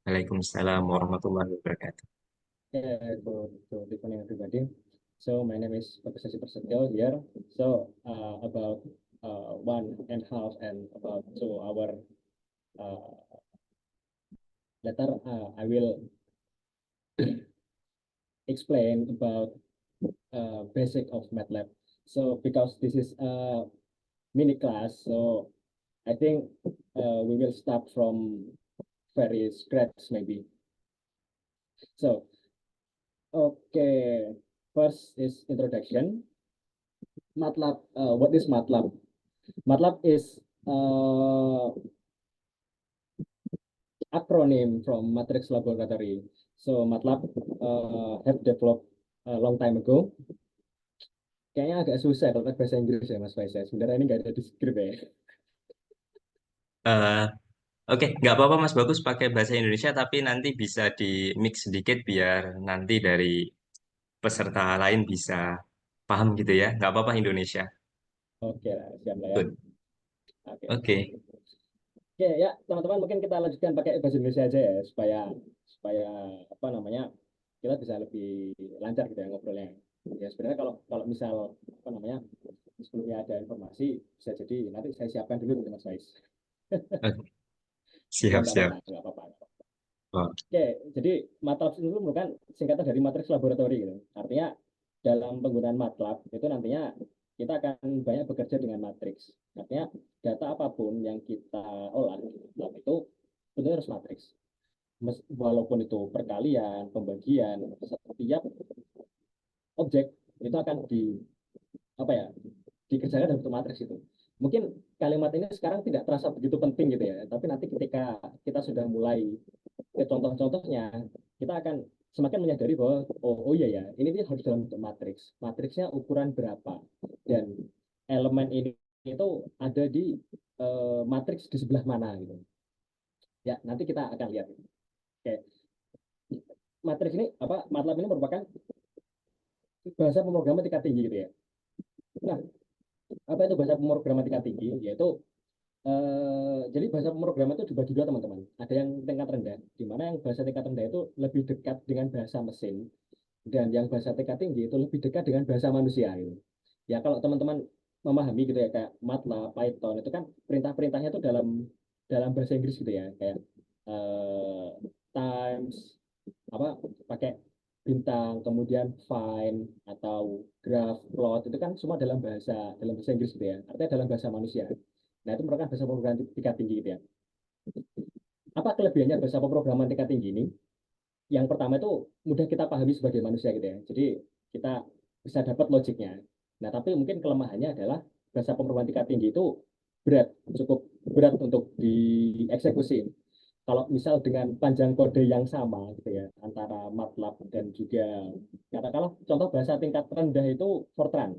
Waalaikumsalam warahmatullahi wabarakatuh. Yeah, to evening everybody. So my name is Professor Prasetyo here. So about 1.5 and about 2 hour later, I will explain about basic of MATLAB. So because this is a mini class, so I think we will start from very scratch maybe. So okay, first is introduction. MATLAB. What is MATLAB? MATLAB is acronym from Matrix Laboratory. So MATLAB have developed a long time ago. Kayaknya agak susah kalau pakai bahasa Inggris ya Mas Faisal. Sebenarnya ini nggak ada di script ya. Eh, Oke, nggak apa-apa Mas Bagus pakai bahasa Indonesia, tapi nanti bisa di mix sedikit biar nanti dari peserta lain bisa paham gitu ya. Nggak apa-apa Indonesia. Oke lah, siap lah ya. Good. Oke. Oke. Oke ya teman-teman mungkin kita lanjutkan pakai bahasa Indonesia aja ya supaya supaya apa namanya kita bisa lebih lancar gitu ya ngobrolnya. Ya sebenarnya kalau kalau misal apa namanya sebelumnya ada informasi bisa jadi nanti saya siapkan dulu gitu Mas Faiz. Oke. Ya Siap, nggak apa-apa, siap. nggak apa-apa. Oh, Oke, jadi MATLAB itu merupakan singkatan dari matriks laboratori gitu. Artinya dalam penggunaan MATLAB itu nantinya kita akan banyak bekerja dengan matriks. Artinya data apapun yang kita olah di MATLAB itu tentunya harus matriks. Walaupun itu perkalian, pembagian, setiap objek itu akan apa ya dikerjakan dalam bentuk matriks itu. Mungkin kalimat ini sekarang tidak terasa begitu penting gitu ya, tapi nanti ketika kita sudah mulai ke contoh-contohnya, kita akan semakin menyadari bahwa oh iya ya, ini dia harus dalam bentuk matriks. Matriksnya ukuran berapa dan elemen ini itu ada di matriks di sebelah mana gitu. Ya, nanti kita akan lihat. Oke, matriks ini apa MATLAB ini merupakan bahasa pemrograman tingkat tinggi gitu ya. Nah, apa itu bahasa pemrograman tingkat tinggi? Yaitu jadi bahasa pemrograman itu dibagi dua teman-teman. Ada yang tingkat rendah, di mana yang bahasa tingkat rendah itu lebih dekat dengan bahasa mesin, dan yang bahasa tingkat tinggi itu lebih dekat dengan bahasa manusia. Gitu. Ya kalau teman-teman memahami gitu ya kayak MATLAB, Python itu kan perintah-perintahnya itu dalam dalam bahasa Inggris gitu ya kayak uh, times apa pakai bintang kemudian find atau graph plot itu kan semua dalam bahasa Inggris gitu ya artinya dalam bahasa manusia. Nah itu merupakan bahasa pemrograman tingkat tinggi gitu ya. Apa kelebihannya bahasa pemrograman tingkat tinggi ini? Yang pertama itu mudah kita pahami sebagai manusia gitu ya. Jadi kita bisa dapat logiknya. Nah, tapi mungkin kelemahannya adalah bahasa pemrograman tingkat tinggi itu cukup berat untuk dieksekusi. Kalau misal dengan panjang kode yang sama gitu ya antara MATLAB dan juga katakanlah contoh bahasa tingkat rendah itu Fortran.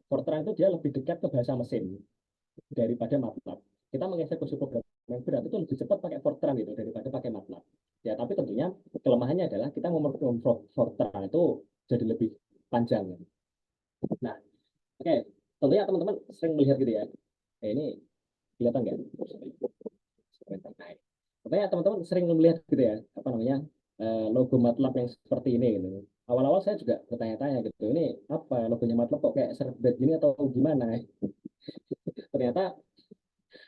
Fortran itu dia lebih dekat ke bahasa mesin daripada MATLAB. Kita mengeksekusi program yang berat itu lebih cepat pakai Fortran gitu daripada pakai MATLAB. Ya, tapi tentunya kelemahannya adalah kita memprogram Fortran itu jadi lebih panjang. Nah, oke, okay. Tentunya teman-teman sering melihat gitu ya. Ini kelihatan nggak? Nah, tentunya teman-teman sering melihat gitu ya, apa namanya, logo MATLAB yang seperti ini gitu. Awal-awal saya juga bertanya-tanya gitu, ini apa logonya MATLAB kok kayak serbet gini atau gimana? Ternyata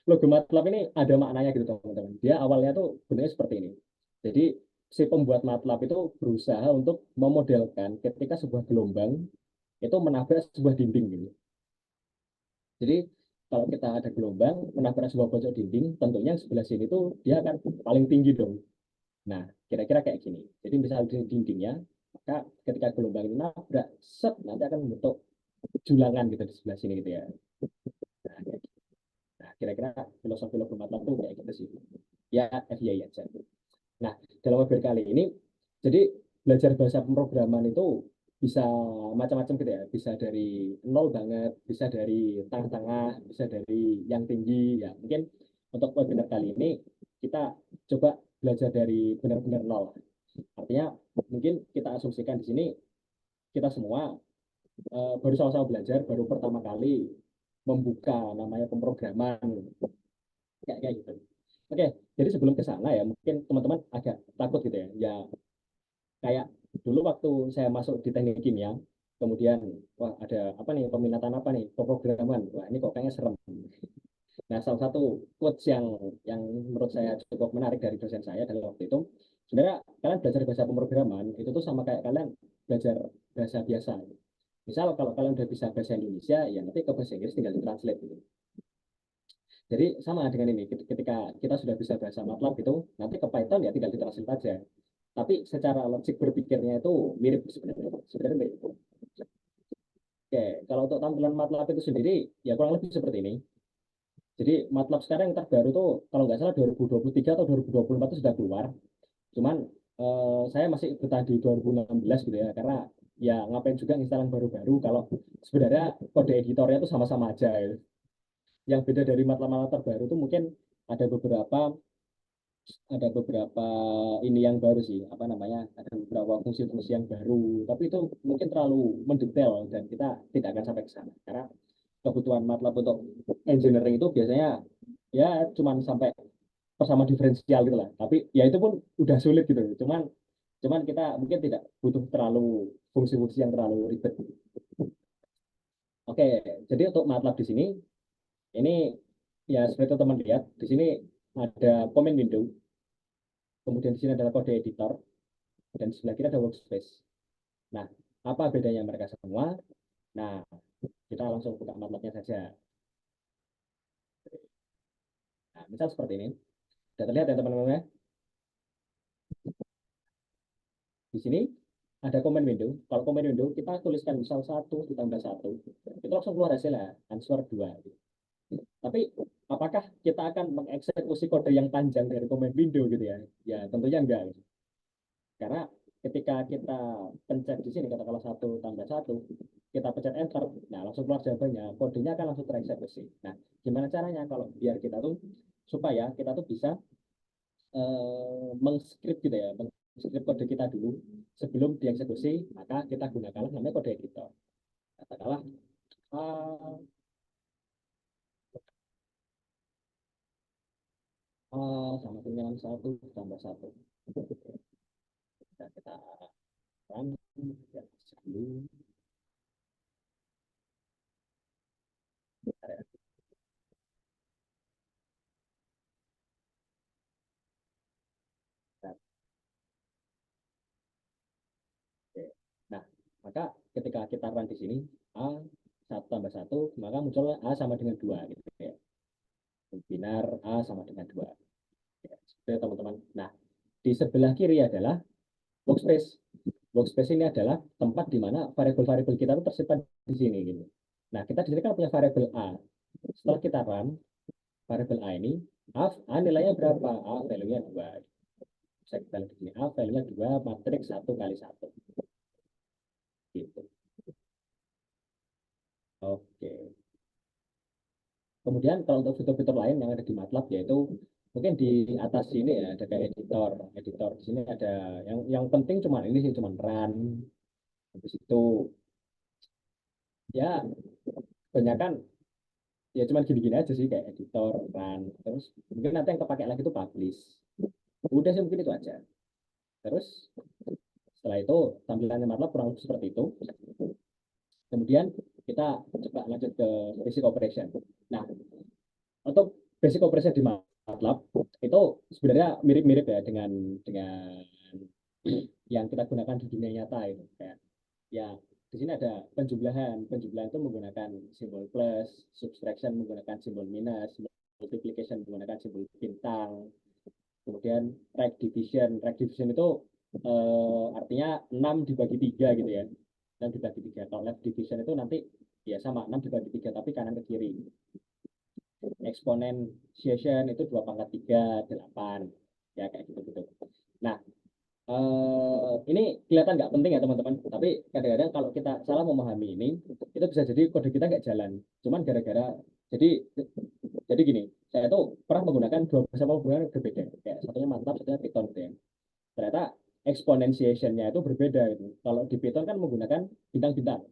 logo MATLAB ini ada maknanya gitu teman-teman. Dia awalnya tuh bentuknya seperti ini. Jadi si pembuat MATLAB itu berusaha untuk memodelkan ketika sebuah gelombang itu menabrak sebuah dinding gitu. Jadi kalau kita ada gelombang menabrak sebuah pojok dinding, tentunya yang sebelah sini tuh dia akan paling tinggi dong. Nah, kira-kira kayak gini. Jadi misalnya di dindingnya, maka ketika gelombang ini nabrak, set nanti akan membentuk julangan gitu di sebelah sini gitu ya. Nah, nah kira-kira filosofi logo MATLAB tuh kayak gitu sih. Ya, FYI aja. Nah, dalam webinar kali ini, jadi belajar bahasa pemrograman itu bisa macam-macam gitu ya. Bisa dari nol banget, bisa dari tengah-tengah, bisa dari yang tinggi. Ya, mungkin untuk webinar kali ini kita coba belajar dari benar-benar nol. Artinya mungkin kita asumsikan di sini kita semua baru sama-sama belajar, baru pertama kali membuka namanya pemrograman kayak gitu. Oke, jadi sebelum ke sana ya, mungkin teman-teman agak takut gitu ya. Ya, kayak dulu waktu saya masuk di teknik kimia, kemudian, wah ada apa nih, peminatan apa nih, pemrograman. Wah ini kok kayaknya serem. Nah, salah satu quotes yang menurut saya cukup menarik dari dosen saya dalam waktu itu, sebenarnya kalian belajar bahasa pemrograman, itu tuh sama kayak kalian belajar bahasa biasa. Misal kalau kalian udah bisa bahasa Indonesia, ya nanti ke bahasa Inggris tinggal ditranslate gitu. Jadi sama dengan ini, ketika kita sudah bisa bahasa MATLAB itu, nanti ke Python ya tinggal ditranslate aja. Tapi secara logik berpikirnya itu mirip sebenarnya. Sebenarnya mirip. Oke, kalau untuk tampilan MATLAB itu sendiri, ya kurang lebih seperti ini. Jadi MATLAB sekarang yang terbaru tuh, kalau nggak salah 2023 atau 2024 itu sudah keluar. Cuman saya masih bertahan di 2016 gitu ya, karena ya ngapain juga instalan baru-baru kalau sebenarnya kode editornya itu sama-sama aja ya. Yang beda dari MATLAB terbaru itu mungkin ada beberapa ada beberapa ini yang baru sih, apa namanya, ada beberapa fungsi-fungsi yang baru, tapi itu mungkin terlalu mendetail dan kita tidak akan sampai ke sana karena kebutuhan MATLAB untuk engineering itu biasanya ya cuman sampai persamaan diferensial gitu lah, tapi ya itu pun udah sulit gitu, cuman cuman kita mungkin tidak butuh terlalu fungsi-fungsi yang terlalu ribet. Oke, jadi untuk MATLAB di sini ini ya seperti teman lihat di sini ada comment window, kemudian di sini adalah kode editor, dan di sebelah kiri ada workspace. Nah, apa bedanya mereka semua? Nah, kita langsung buka MATLAB-nya saja. Nah, misal seperti ini. Sudah terlihat ya teman-teman ya? Di sini ada comment window. Kalau comment window, kita tuliskan misal 1 ditambah 1. Itu langsung keluar hasilnya, answer 2. Tapi apakah kita akan mengeksekusi kode yang panjang dari comment window gitu ya? Ya tentunya enggak. Karena ketika kita pencet di sini, katakanlah 1 tambah 1, kita pencet enter, nah langsung keluar jawabannya, kodenya akan langsung tereksekusi. Nah, gimana caranya kalau biar kita tuh, supaya kita tuh bisa mengskrip gitu ya, mengskrip kode kita dulu sebelum dieksekusi, maka kita gunakanlah namanya kode editor. Katakanlah A, A sama dengan 1 tambah 1. Nah, kita run ya, sebelum Nah, maka ketika kita run di sini, A 1 tambah 1, maka munculnya A sama dengan 2. Gitu, ya. Binar A sama dengan 2. Ya, seperti teman-teman. Nah, di sebelah kiri adalah workspace. Workspace ini adalah tempat di mana variabel-variabel kita itu tersimpan di sini. Gitu. Nah, kita di sini kan punya variabel A. Setelah kita run, variabel A ini, A nilainya berapa? A value-nya 2. Bisa kita lihat di sini. A value-nya 2, matriks 1 kali 1. Gitu. Oke. Kemudian kalau untuk fitur-fitur lain yang ada di MATLAB yaitu mungkin di atas sini ya ada kayak editor. Editor di sini ada yang penting cuma ini sih, cuma run. Habis itu ya kebanyakan ya cuma gini-gini aja sih kayak editor, run. Terus mungkin nanti yang kepake lagi itu publish. Udah sih mungkin itu aja. Terus setelah itu tampilannya MATLAB kurang lebih seperti itu. Kemudian kita coba lanjut ke basic operation. Nah, untuk basic operation di MATLAB itu sebenarnya mirip-mirip ya dengan yang kita gunakan di dunia nyata itu. Kayak ya di sini ada penjumlahan. Penjumlahan itu menggunakan simbol plus, subtraction menggunakan simbol minus, multiplication menggunakan simbol bintang. Kemudian right division. Right division itu artinya 6 dibagi 3 gitu ya. 6 dibagi 3. Kalau left division itu nanti ya sama 6 dibagi 3 tapi kanan ke kiri. Exponentiation itu 2 pangkat 3 8. Ya kayak gitu-gitu. Nah, ini kelihatan nggak penting ya teman-teman, tapi kadang-kadang kalau kita salah memahami ini, itu bisa jadi kode kita nggak jalan. Cuman gara-gara jadi jadi gini, saya tuh pernah menggunakan dua bahasa pemrograman yang berbeda, kayak satunya MATLAB, satunya Python gitu ya. Ternyata exponentiation-nya itu berbeda gitu. Kalau di Python kan menggunakan bintang-bintang,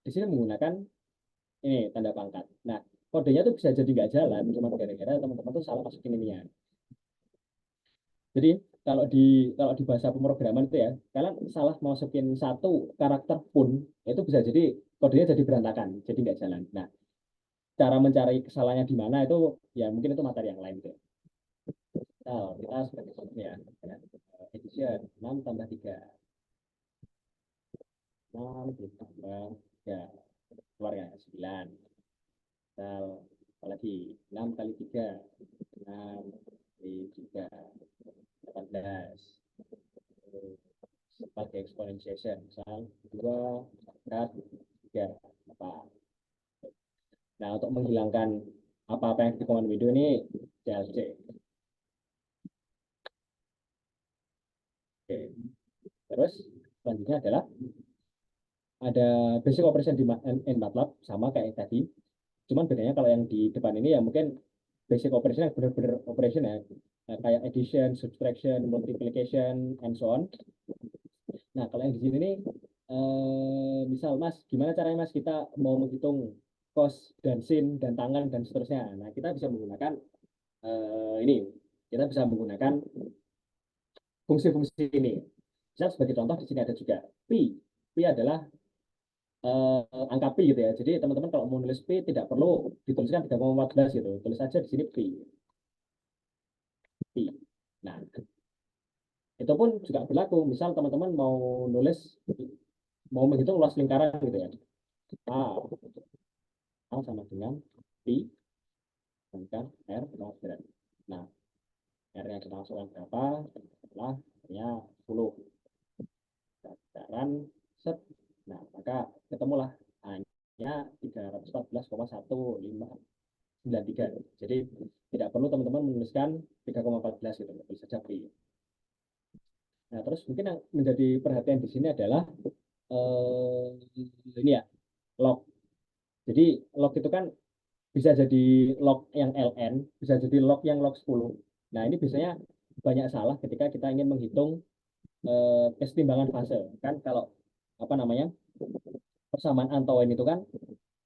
di sini menggunakan ini tanda pangkat. Nah, kodenya tuh bisa jadi nggak jalan, cuma gara-gara teman-teman tuh salah masukin ininya. Jadi kalau di bahasa pemrograman itu ya, kalian salah masukin satu karakter pun itu bisa jadi kodenya jadi berantakan, jadi nggak jalan. Nah, cara mencari kesalahannya di mana itu ya mungkin itu materi yang lain gitu. Nah, kita sebagai contoh ya, edition 6 tambah 3, 6 ditambah 3, keluar ya 9. Misal, apalagi 6 kali 3, 6 kali 3, 18. Pakai exponentiation, misal 2 pangkat 3, apa. Nah, untuk menghilangkan apa-apa yang di command window ini, CLC. Oke. Terus, selanjutnya adalah ada basic operation di MATLAB, sama kayak tadi. Cuman bedanya kalau yang di depan ini ya mungkin basic operation yang benar-benar operation ya, kayak addition, subtraction, multiplication, and so on. Nah, kalau yang di sini nih, misal Mas, gimana caranya Mas kita mau menghitung cos dan sin dan tangan dan seterusnya. Nah, kita bisa menggunakan ini, kita bisa menggunakan fungsi-fungsi ini. Misal sebagai contoh di sini ada juga pi. Pi adalah angka pi gitu ya. Jadi teman-teman kalau mau nulis pi tidak perlu dituliskan 3,14 gitu. Tulis aja di sini pi. Pi. Nah, itu pun juga berlaku. Misal teman-teman mau menghitung luas lingkaran gitu ya. A, A sama dengan pi bukan R kuadrat. Nah, R-nya kita masukkan berapa? Setelah R-nya 10. Sekarang set. Nah, maka ketemulah A-nya 314,1593. Jadi tidak perlu teman-teman menuliskan 3,14 gitu, bisa saja Pi. Nah, terus mungkin yang menjadi perhatian di sini adalah ini ya, log. Jadi log itu kan bisa jadi log yang ln, bisa jadi log yang log 10. Nah, ini biasanya banyak salah ketika kita ingin menghitung kesetimbangan fase. Kan kalau apa namanya, persamaan Antoine itu kan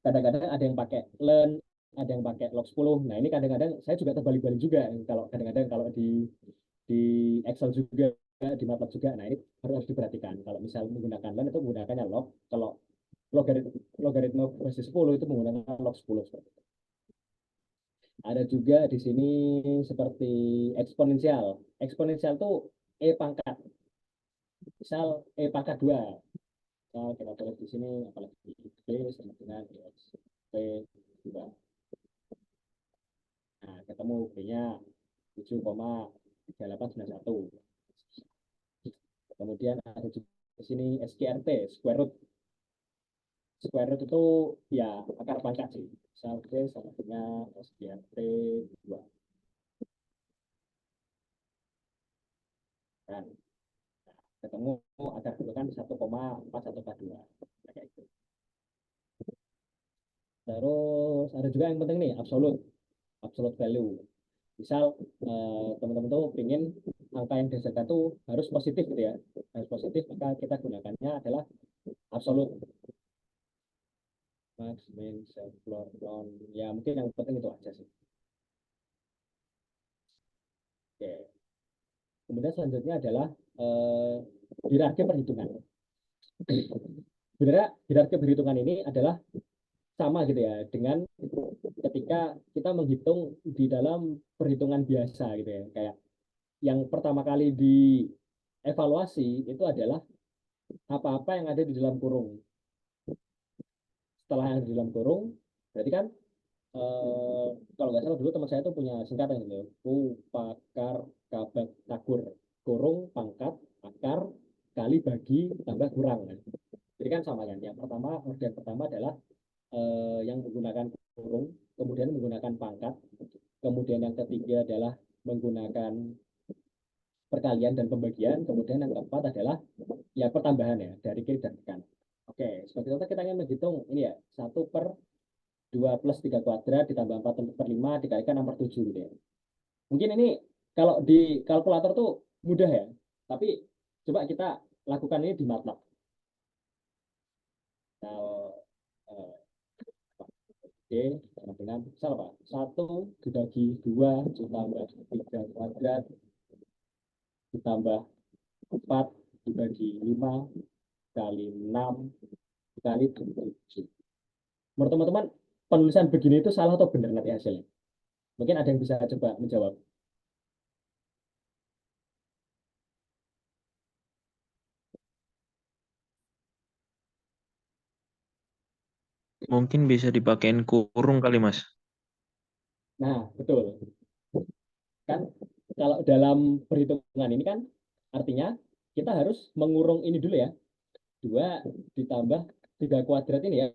kadang-kadang ada yang pakai len, ada yang pakai log 10. Nah, ini kadang-kadang saya juga terbalik-balik juga kalau kadang-kadang kalau di Excel juga, di MATLAB juga. Nah, ini harus diperhatikan. Kalau misal menggunakan len itu menggunakannya log, kalau logaritma versi 10 itu menggunakan log 10 seperti itu. Ada juga di sini seperti eksponensial. Eksponensial itu E pangkat. Misal E pangkat 2. Misal kita tulis di sini, apalagi B sama dengan X, P 2. Nah, ketemu B-nya 7,3891. Kemudian ada juga di sini SQRT, square root. Square root itu ya akar pangkat sih. Misal B sama dengan SQRT 2. Kan ketemu akar itu kan 1,4142. Kayak itu. Terus ada juga yang penting nih, absolute value. Misal teman-teman tuh ingin angka yang dihasilkan tuh harus positif gitu ya, harus positif, maka kita gunakannya adalah absolute. Max, min, self, floor, non. Ya mungkin yang penting itu aja sih. Oke. Kemudian selanjutnya adalah hierarki perhitungan. Sebenarnya hierarki perhitungan ini adalah sama gitu ya dengan ketika kita menghitung di dalam perhitungan biasa gitu ya. Kayak yang pertama kali dievaluasi itu adalah apa-apa yang ada di dalam kurung. Setelah yang ada di dalam kurung, berarti kan kalau nggak salah dulu teman saya itu punya singkatan gitu, pakar kabat takur, kurung pangkat akar kali bagi tambah kurang kan. Jadi kan sama kan. Yang pertama, orderan pertama adalah yang menggunakan kurung, kemudian menggunakan pangkat, kemudian yang ketiga adalah menggunakan perkalian dan pembagian, kemudian yang keempat adalah ya pertambahan ya dari kiri dan kanan. Oke, seperti contoh kita ingin menghitung ini ya, 1/2 + 3 kuadrat ditambah 4/5 dikalikan 6 per 7 gitu ya. Mungkin ini kalau di kalkulator tuh mudah ya, tapi coba kita lakukan ini di MATLAB. Kalau D sama dengan misal apa? 1 dibagi 2 ditambah 3 kuadrat ditambah 4 dibagi 5 kali 6 kali 7. Menurut teman-teman, penulisan begini itu salah atau benar nanti hasilnya? Mungkin ada yang bisa coba menjawab. Mungkin bisa dipakein kurung kali, Mas. Nah, betul. Kan kalau dalam perhitungan ini kan artinya kita harus mengurung ini dulu ya. 2 ditambah 3 kuadrat ini ya.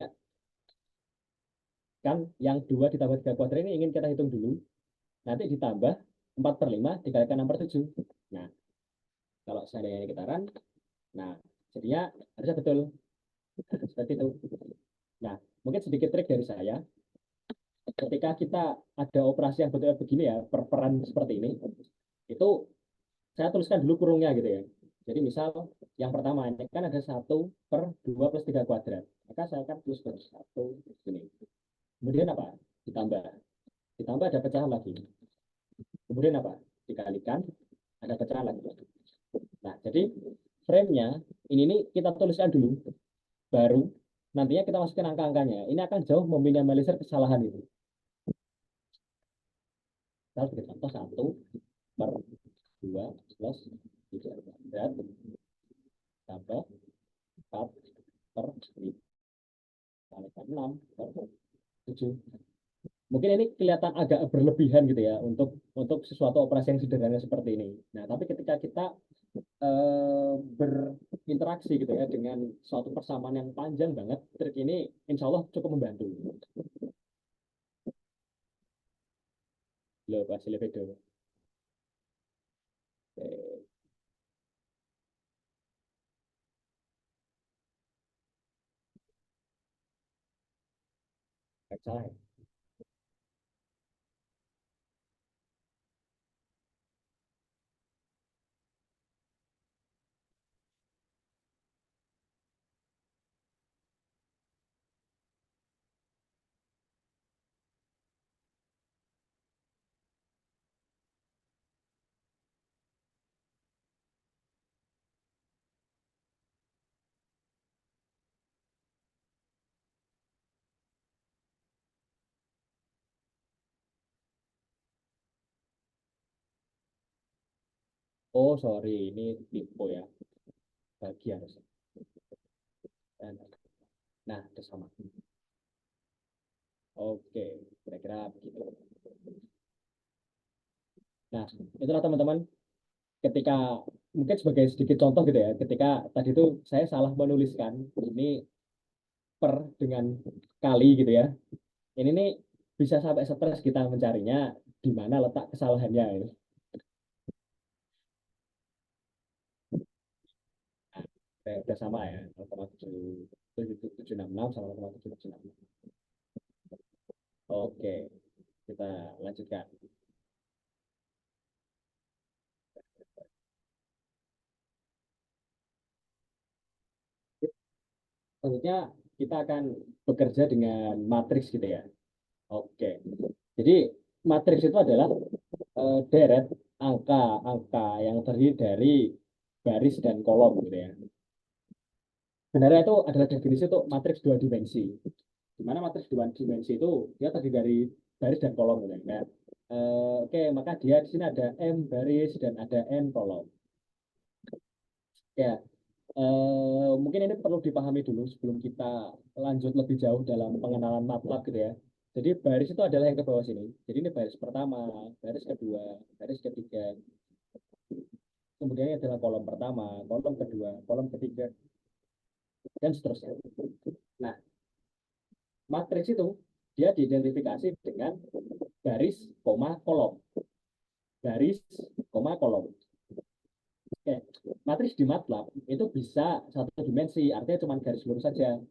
Kan yang 2 ditambah 3 kuadrat ini ingin kita hitung dulu. Nanti ditambah 4/5 dikalikan 6/7. Nah, kalau seandainya ini kitaran, nah jadinya harusnya betul. Seperti itu. Nah, mungkin sedikit trik dari saya. Ketika kita ada operasi yang betul begini ya, perperan seperti ini, itu saya tuliskan dulu kurungnya gitu ya. Jadi misal yang pertama ini kan ada 1/2 plus 3 kuadrat. Maka saya akan tulis 1 ini. Kemudian apa? Ditambah. Ditambah ada pecahan lagi. Kemudian apa? Dikalikan, ada pecahan lagi. Nah, jadi frame-nya ini nih kita tuliskan dulu. Baru nantinya kita masukin angka-angkanya. Ini akan jauh meminimalisir kesalahan itu. Kita beri contoh 1/2 plus 3 kuadrat tambah 4/5 kalikan 6/7. Mungkin ini kelihatan agak berlebihan gitu ya untuk sesuatu operasi yang sederhana seperti ini. Nah, tapi ketika kita berinteraksi gitu ya dengan suatu persamaan yang panjang banget, trik ini insya Allah cukup membantu. Loh, Pak Silvedo. Salah. Oh, sorry, ini tipe ya. Bagian. Nah, itu sama. Oke, kira-kira begitu. Nah, itulah teman-teman. Ketika mungkin sebagai sedikit contoh gitu ya, ketika tadi itu saya salah menuliskan ini per dengan kali gitu ya. Ini nih bisa sampai stres kita mencarinya di mana letak kesalahannya. Ini. Nah, udah sama ya, 0,766 sama 0,766. Oke, kita lanjutkan. Selanjutnya kita akan bekerja dengan matriks gitu ya. Oke, jadi matriks itu adalah deret angka-angka yang terdiri dari baris dan kolom gitu ya. Sebenarnya itu adalah definisi untuk matriks 2 dimensi. Di mana matriks 2 dimensi itu dia terdiri dari baris dan kolom gitu ya. Nah, oke, maka dia di sini ada M baris dan ada N kolom. Ya, mungkin ini perlu dipahami dulu sebelum kita lanjut lebih jauh dalam pengenalan MATLAB gitu ya. Jadi baris itu adalah yang ke bawah sini. Jadi ini baris pertama, baris kedua, baris ketiga. Kemudian ini adalah kolom pertama, kolom kedua, kolom ketiga, dan seterusnya. Nah, matriks itu dia diidentifikasi dengan baris, koma, kolom. Baris, koma, kolom. Oke, matriks di MATLAB itu bisa 1 dimensi, artinya cuma garis lurus saja.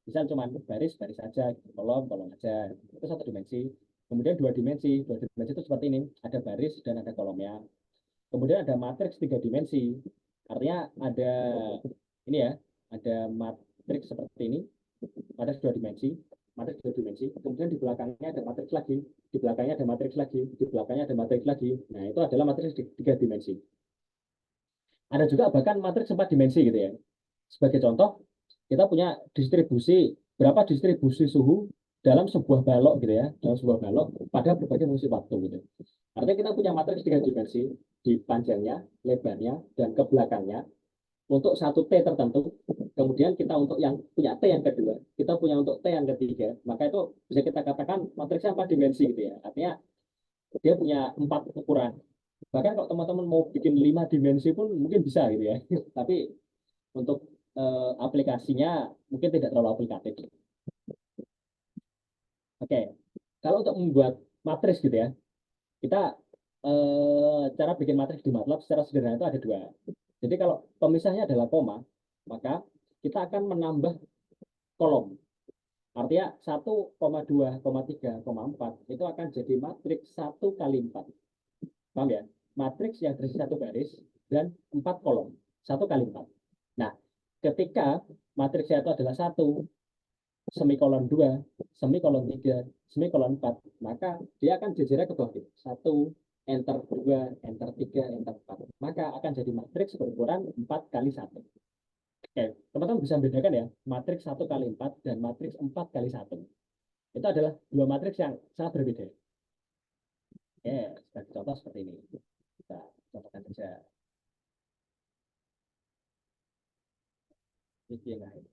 Bisa cuma baris, baris saja, kolom, kolom saja. Itu 1 dimensi. Kemudian 2 dimensi. 2 dimensi itu seperti ini, ada baris dan ada kolomnya. Kemudian ada matriks 3 dimensi. Artinya ada ini ya, ada matriks seperti ini, matriks 2 dimensi, matriks 2 dimensi. Kemudian di belakangnya ada matriks lagi, di belakangnya ada matriks lagi, di belakangnya ada matriks lagi. Nah, itu adalah matriks 3 dimensi. Ada juga bahkan matriks 4 dimensi gitu ya. Sebagai contoh, kita punya berapa distribusi suhu dalam sebuah balok gitu ya, dalam sebuah balok pada berbagai fungsi waktu gitu. Artinya kita punya matriks 3 dimensi di panjangnya, lebarnya, dan ke belakangnya untuk satu T tertentu. Kemudian kita untuk yang punya T yang kedua, kita punya untuk T yang ketiga, maka itu bisa kita katakan matriksnya 4 dimensi gitu ya. Artinya dia punya 4 ukuran. Bahkan kalau teman-teman mau bikin 5 dimensi pun mungkin bisa gitu ya. Tapi untuk aplikasinya mungkin tidak terlalu aplikatif. Oke, kalau untuk membuat matriks gitu ya, kita cara bikin matriks di MATLAB secara sederhana itu ada dua. Jadi kalau pemisahnya adalah koma, maka kita akan menambah kolom. Artinya 1,2,3,4 itu akan jadi matriks 1 kali 4. Paham ya? Matriks yang terisi 1 baris dan 4 kolom. 1 kali 4. Nah, ketika matriksnya itu adalah 1, semikolon 2, semikolon 3, semikolon 4, maka dia akan jejernya ke bawah. 1, enter 2, enter 3, enter 4. Maka akan jadi matriks berukuran 4 kali 1. Oke, teman-teman bisa membedakan ya, matriks 1 kali 4 dan matriks 4 kali 1. Itu adalah dua matriks yang sangat berbeda. Oke, sebagai contoh seperti ini. Kita contohkan saja. Ini yang lain.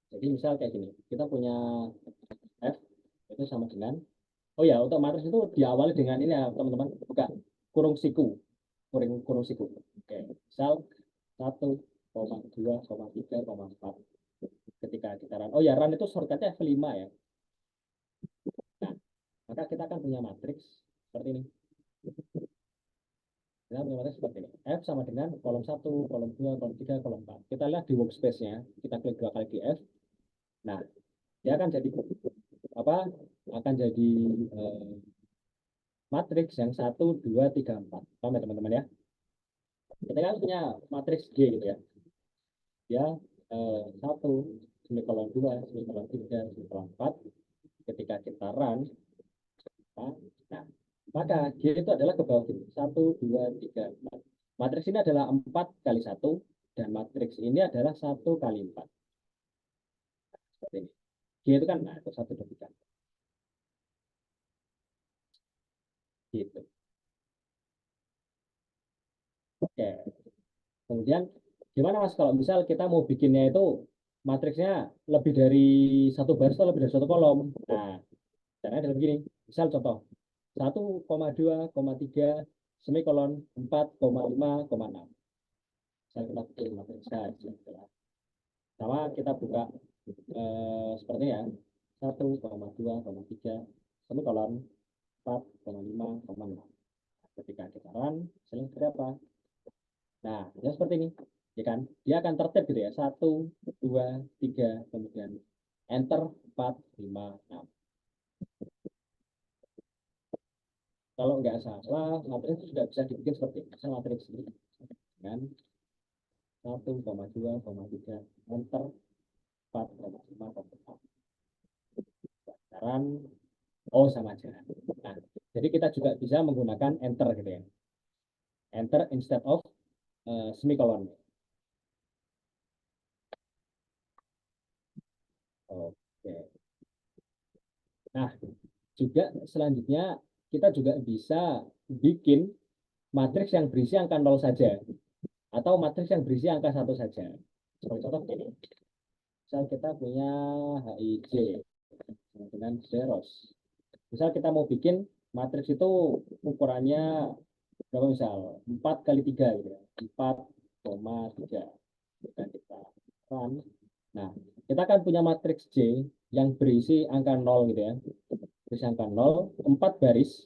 Jadi misal kayak gini, kita punya F itu sama dengan, oh ya, untuk matriks itu diawali dengan ini ya teman-teman, buka kurung siku, kurung siku. Oke, misal 1,2,3,4. Ketika kita run, oh ya, run itu shortcutnya F5 ya. Nah, maka kita akan punya matriks seperti ini. Kita punya matriks seperti ini. F sama dengan kolom 1, kolom 2, kolom 3, kolom 4. Kita lihat di workspace-nya, kita klik 2 kali di F. Nah, dia akan jadi apa? Akan jadi matriks yang 1, 2, 3, 4. Paham ya teman-teman ya? Kita kan punya matriks G gitu ya. Ya, 1, semikolon 2, semikolon 3, semikolon 4. Ketika kita run, nah, maka G itu adalah ke bawah ini. 1, 2, 3, 4. Matriks ini adalah 4 kali 1, dan matriks ini adalah 1 kali 4. Seperti ini. G itu kan, nah, itu 1, 2, 3. Gitu. Oke. Kemudian, gimana Mas kalau misal kita mau bikinnya itu matriksnya lebih dari satu baris atau lebih dari satu kolom? Nah, caranya adalah begini. Misal contoh, 1,2,3 semikolon 4,5,6. Misal kita bikin matriksnya. Sama kita buka seperti ya, 1,2,3 semikolon 4,5,6. Ketika kita run, hasilnya seperti apa? Nah, ya seperti ini. Ya kan? Dia akan tertib gitu ya. 1, 2, 3, kemudian enter 4, 5, 6. Kalau nggak salah, matriks itu sudah bisa dibikin seperti ini. Misal matriks ini dengan 1,2,3 enter 4,5,6. Sekarang sama aja. Nah, jadi kita juga bisa menggunakan enter gitu ya. Enter instead of semicolon. Oke. Nah, juga selanjutnya kita juga bisa bikin matriks yang berisi angka 0 saja atau matriks yang berisi angka 1 saja. Sebagai contoh ini. Misal kita punya HIJ dengan zeros. Misal kita mau bikin matriks itu ukurannya berapa misal? 4 kali 3 gitu ya. 4,3. Kita run. Nah, kita akan punya matriks J yang berisi angka 0 gitu ya. Berisi angka 0, 4 baris,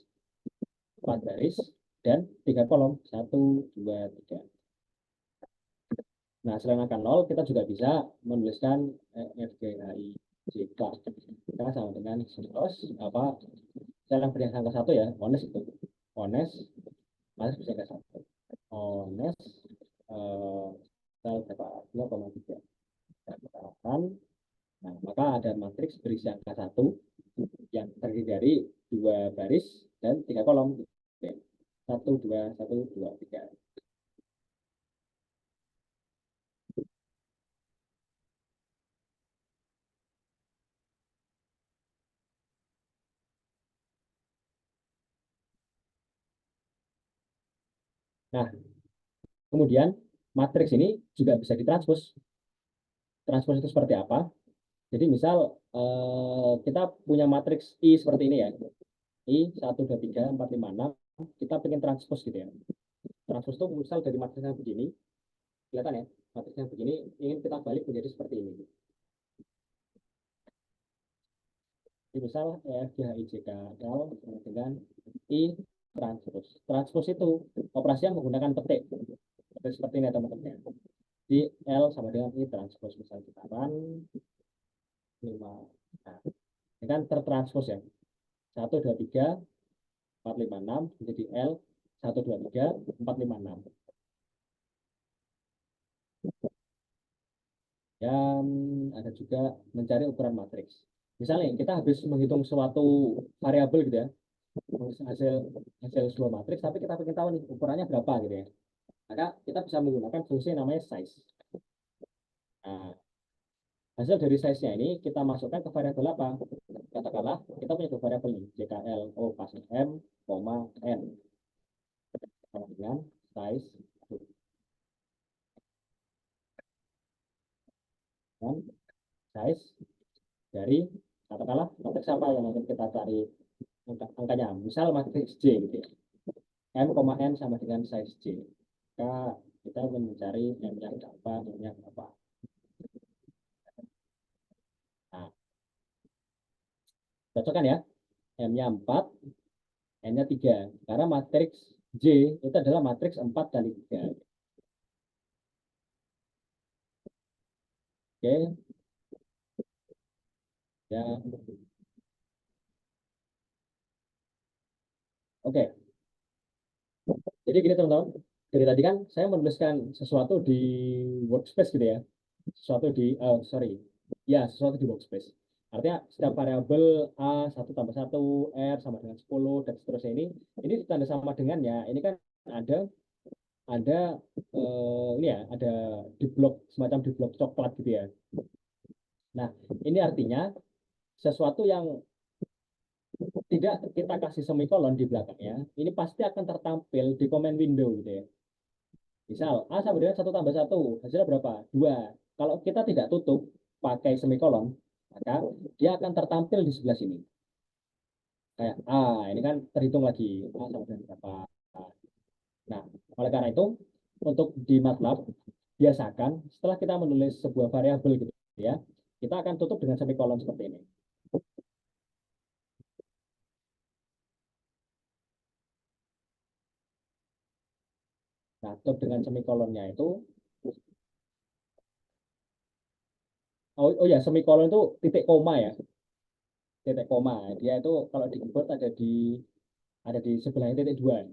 dan 3 kolom, 1, 2, 3. Nah, selain angka 0, kita juga bisa menuliskan FGHI JK. Kita sama dengan seros, yang berjangka satu ya, honest itu. Honest, matrix berjangka satu. Honest, sel berapa? 2,3. Katakan, nah, maka ada matriks berisi angka satu yang terdiri dari 2 baris dan 3 kolom. Oke. 1, 2, 1, 2, 3. Nah, kemudian matriks ini juga bisa ditranspos. Transpos itu seperti apa? Jadi misal kita punya matriks I seperti ini ya. I 1, 2, 3, 4, 5, 6. Kita pengen transpos gitu ya. Transpos itu misal dari matriks yang begini. Kelihatan ya? Matriks yang begini ingin kita balik menjadi seperti ini. Jadi misal F, G, H, I, J, K, L sama dengan I transpos. Transpos itu operasi yang menggunakan petik. Seperti ini teman-teman. Di L sama dengan I transpos. Misal kita run 5. Nah, ini kan tertranspos ya. 1, 2, 3, 4, 5, 6 menjadi L 1, 2, 3, 4, 5, 6. Dan ada juga mencari ukuran matriks. Misalnya kita habis menghitung suatu variabel gitu ya, hasil hasil sebuah matriks, tapi kita ingin tahu nih ukurannya berapa gitu ya. Maka kita bisa menggunakan fungsi namanya size. Nah, hasil dari size-nya ini kita masukkan ke variabel apa? Katakanlah kita punya dua variabel nih, JKL, O pasang M, N. Sama dengan size dan size dari katakanlah matriks apa yang akan kita cari angkanya. Misal matriks J gitu ya. M, N sama dengan size J. Maka kita akan mencari M-nya berapa, N-nya berapa. Nah, cocok kan ya? M-nya 4, N-nya 3. Karena matriks J itu adalah matriks 4 kali 3. Oke. Ya. Oke. Jadi gini teman-teman. Dari tadi kan saya menuliskan sesuatu di workspace gitu ya. Sesuatu di, sorry. Ya, sesuatu di workspace. Artinya setiap variabel A 1 tambah 1, R sama dengan 10, dan seterusnya ini ditanda sama dengan ya. Ini kan ada ini ya, ada di blok, semacam di blok coklat gitu ya. Nah, ini artinya sesuatu yang tidak kita kasih semikolon di belakangnya, ini pasti akan tertampil di command window gitu ya. Misal A sama dengan 1 tambah 1, hasilnya berapa? 2. Kalau kita tidak tutup pakai semikolon, maka dia akan tertampil di sebelah sini. Kayak A, ini kan terhitung lagi. A sama dengan berapa? Nah, oleh karena itu, untuk di MATLAB, biasakan setelah kita menulis sebuah variabel gitu ya, kita akan tutup dengan semikolon seperti ini. Nah, tutup dengan semikolonnya itu, oh ya, semikolon itu titik koma ya, titik koma. Dia itu kalau di keyboard ada di sebelahnya titik 2.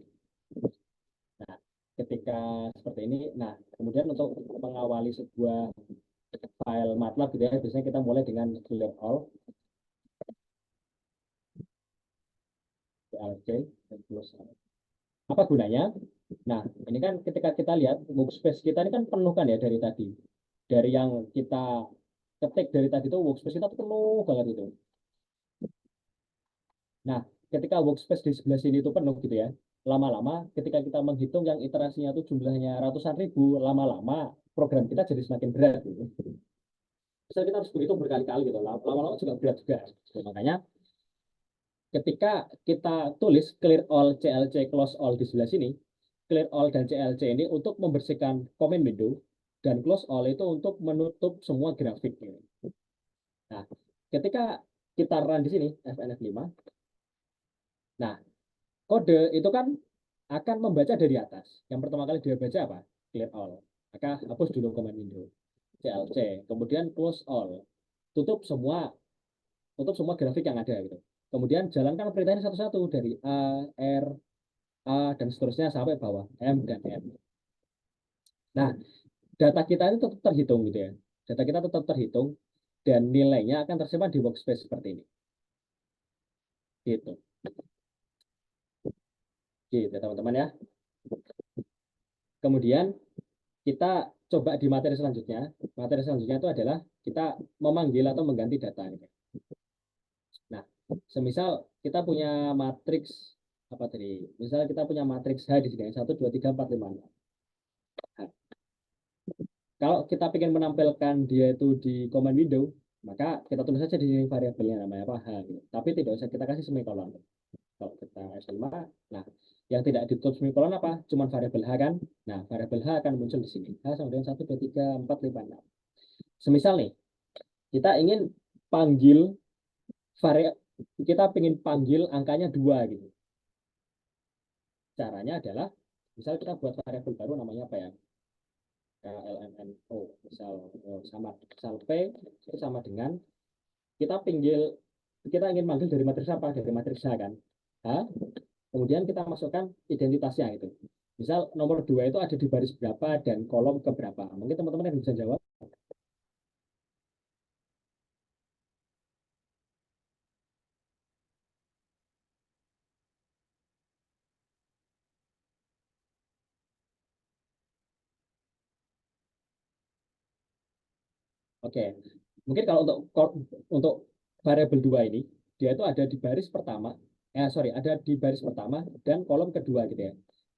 Nah, ketika seperti ini, nah kemudian untuk mengawali sebuah file MATLAB gitu ya, biasanya kita mulai dengan clear all, CLC, dan close all. Apa gunanya? Nah, ini kan ketika kita lihat workspace kita ini kan penuh kan ya dari tadi. Dari yang kita ketik dari tadi itu workspace kita penuh banget itu. Nah, ketika workspace di sebelah sini itu penuh gitu ya, lama-lama ketika kita menghitung yang iterasinya itu jumlahnya ratusan ribu, lama-lama program kita jadi semakin berat gitu. Misal kita harus berhitung berkali-kali gitu, lama-lama juga berat juga. Makanya ketika kita tulis clear all, CLC, close all di sebelah sini, clear all dan CLC ini untuk membersihkan comment window, dan close all itu untuk menutup semua grafik. Nah, ketika kita run di sini, FNF5, nah, kode itu kan akan membaca dari atas. Yang pertama kali dia baca apa? Clear all. Maka hapus dulu command window. CLC. Kemudian close all. Tutup semua grafik yang ada gitu. Kemudian jalankan perintahnya satu-satu dari A, R, A, dan seterusnya sampai bawah, M, dan N. Nah, data kita itu tetap terhitung gitu ya. Data kita tetap terhitung, dan nilainya akan tersimpan di workspace seperti ini. Gitu. Gitu, teman-teman ya. Kemudian kita coba di materi selanjutnya. Materi selanjutnya itu adalah kita memanggil atau mengganti data. Nah, semisal kita punya matriks apa tadi? Misalnya kita punya matriks H di sini 1, 2, 3, 4, 5, 6. Nah, kalau kita ingin menampilkan dia itu di command window, maka kita tulis saja di sini variabelnya namanya apa H. Gitu. Tapi tidak usah kita kasih semikolon. Kalau kita F5, nah yang tidak ditutup semikolon apa? Cuman variabel H kan? Nah, variabel H akan muncul di sini. H sama dengan 1, 2, 3, 4, 5, 6. Semisal nih, kita ingin panggil kita ingin panggil angkanya 2 gitu. Caranya adalah, misal kita buat variabel baru namanya apa ya? KLMNO, misal misal P itu sama dengan kita ingin manggil dari matriks apa? Dari matriks H kan? H, kemudian kita masukkan identitasnya itu. Misal nomor 2 itu ada di baris berapa dan kolom ke berapa. Mungkin teman-teman yang bisa jawab. Oke, mungkin kalau untuk variabel 2 ini, dia itu ada di baris pertama, ada di baris pertama dan kolom kedua gitu ya.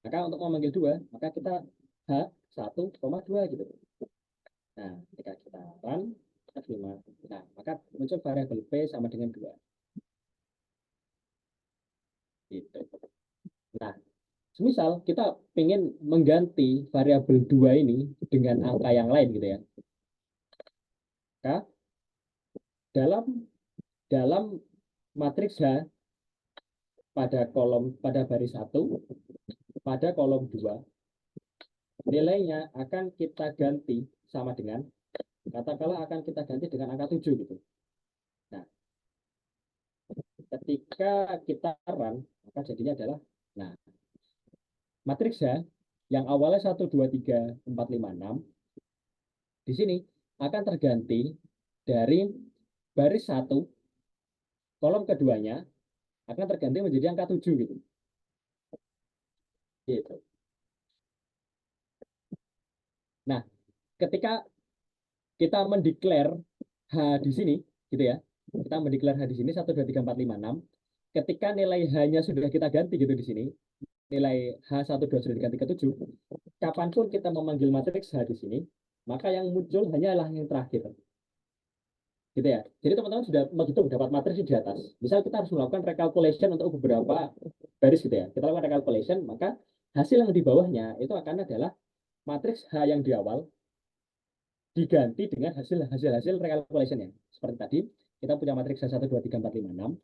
Maka untuk memanggil 2, maka kita H1,2 gitu. Nah, ketika kita run F5, nah, maka muncul variabel P sama dengan 2. Gitu. Nah, semisal kita ingin mengganti variabel 2 ini dengan angka yang lain gitu ya. Maka dalam matriks H pada baris 1, pada kolom 2, nilainya akan kita ganti sama dengan, katakanlah akan kita ganti dengan angka 7 gitu. Nah, ketika kita run, maka jadinya adalah, nah, matriks H yang awalnya 1, 2, 3, 4, 5, 6, di sini akan terganti dari baris 1, kolom keduanya akan terganti menjadi angka 7 gitu. Gitu. Nah, ketika kita mendeklar H di sini, gitu ya, kita mendeklar H di sini 1, 2, 3, 4, 5, 6. Ketika nilai H-nya sudah kita ganti gitu di sini, nilai H1, 2 sudah diganti ke 7, kapanpun kita memanggil matriks H di sini, maka yang muncul hanyalah yang terakhir. Gitu ya. Jadi teman-teman sudah menghitung dapat matriks di atas. Misal kita harus melakukan recalculation untuk beberapa baris gitu ya. Kita lakukan recalculation, maka hasil yang di bawahnya itu akan adalah matriks H yang di awal diganti dengan hasil recalculation-nya. Seperti tadi, kita punya matriks H1, 2, 3, 4, 5, 6.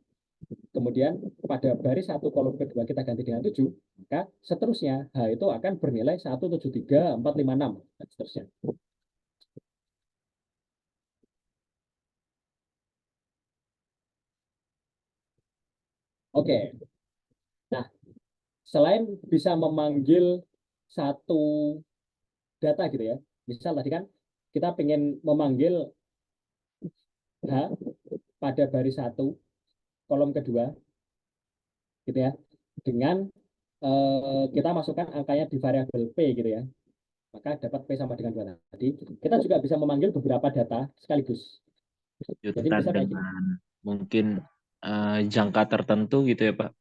Kemudian pada baris 1 kolom kedua kita ganti dengan 7, maka seterusnya H itu akan bernilai 1, 7, 3, 4, 5, 6, dan seterusnya. Oke, nah selain bisa memanggil satu data gitu ya, misal tadi kan kita ingin memanggil H pada baris 1 kolom kedua gitu ya, dengan kita masukkan angkanya di variabel P gitu ya, maka dapat P sama dengan 2 tadi. Kita juga bisa memanggil beberapa data sekaligus. Jadi Juta bisa kayak gini. dengan mungkin jangka tertentu gitu ya Pak.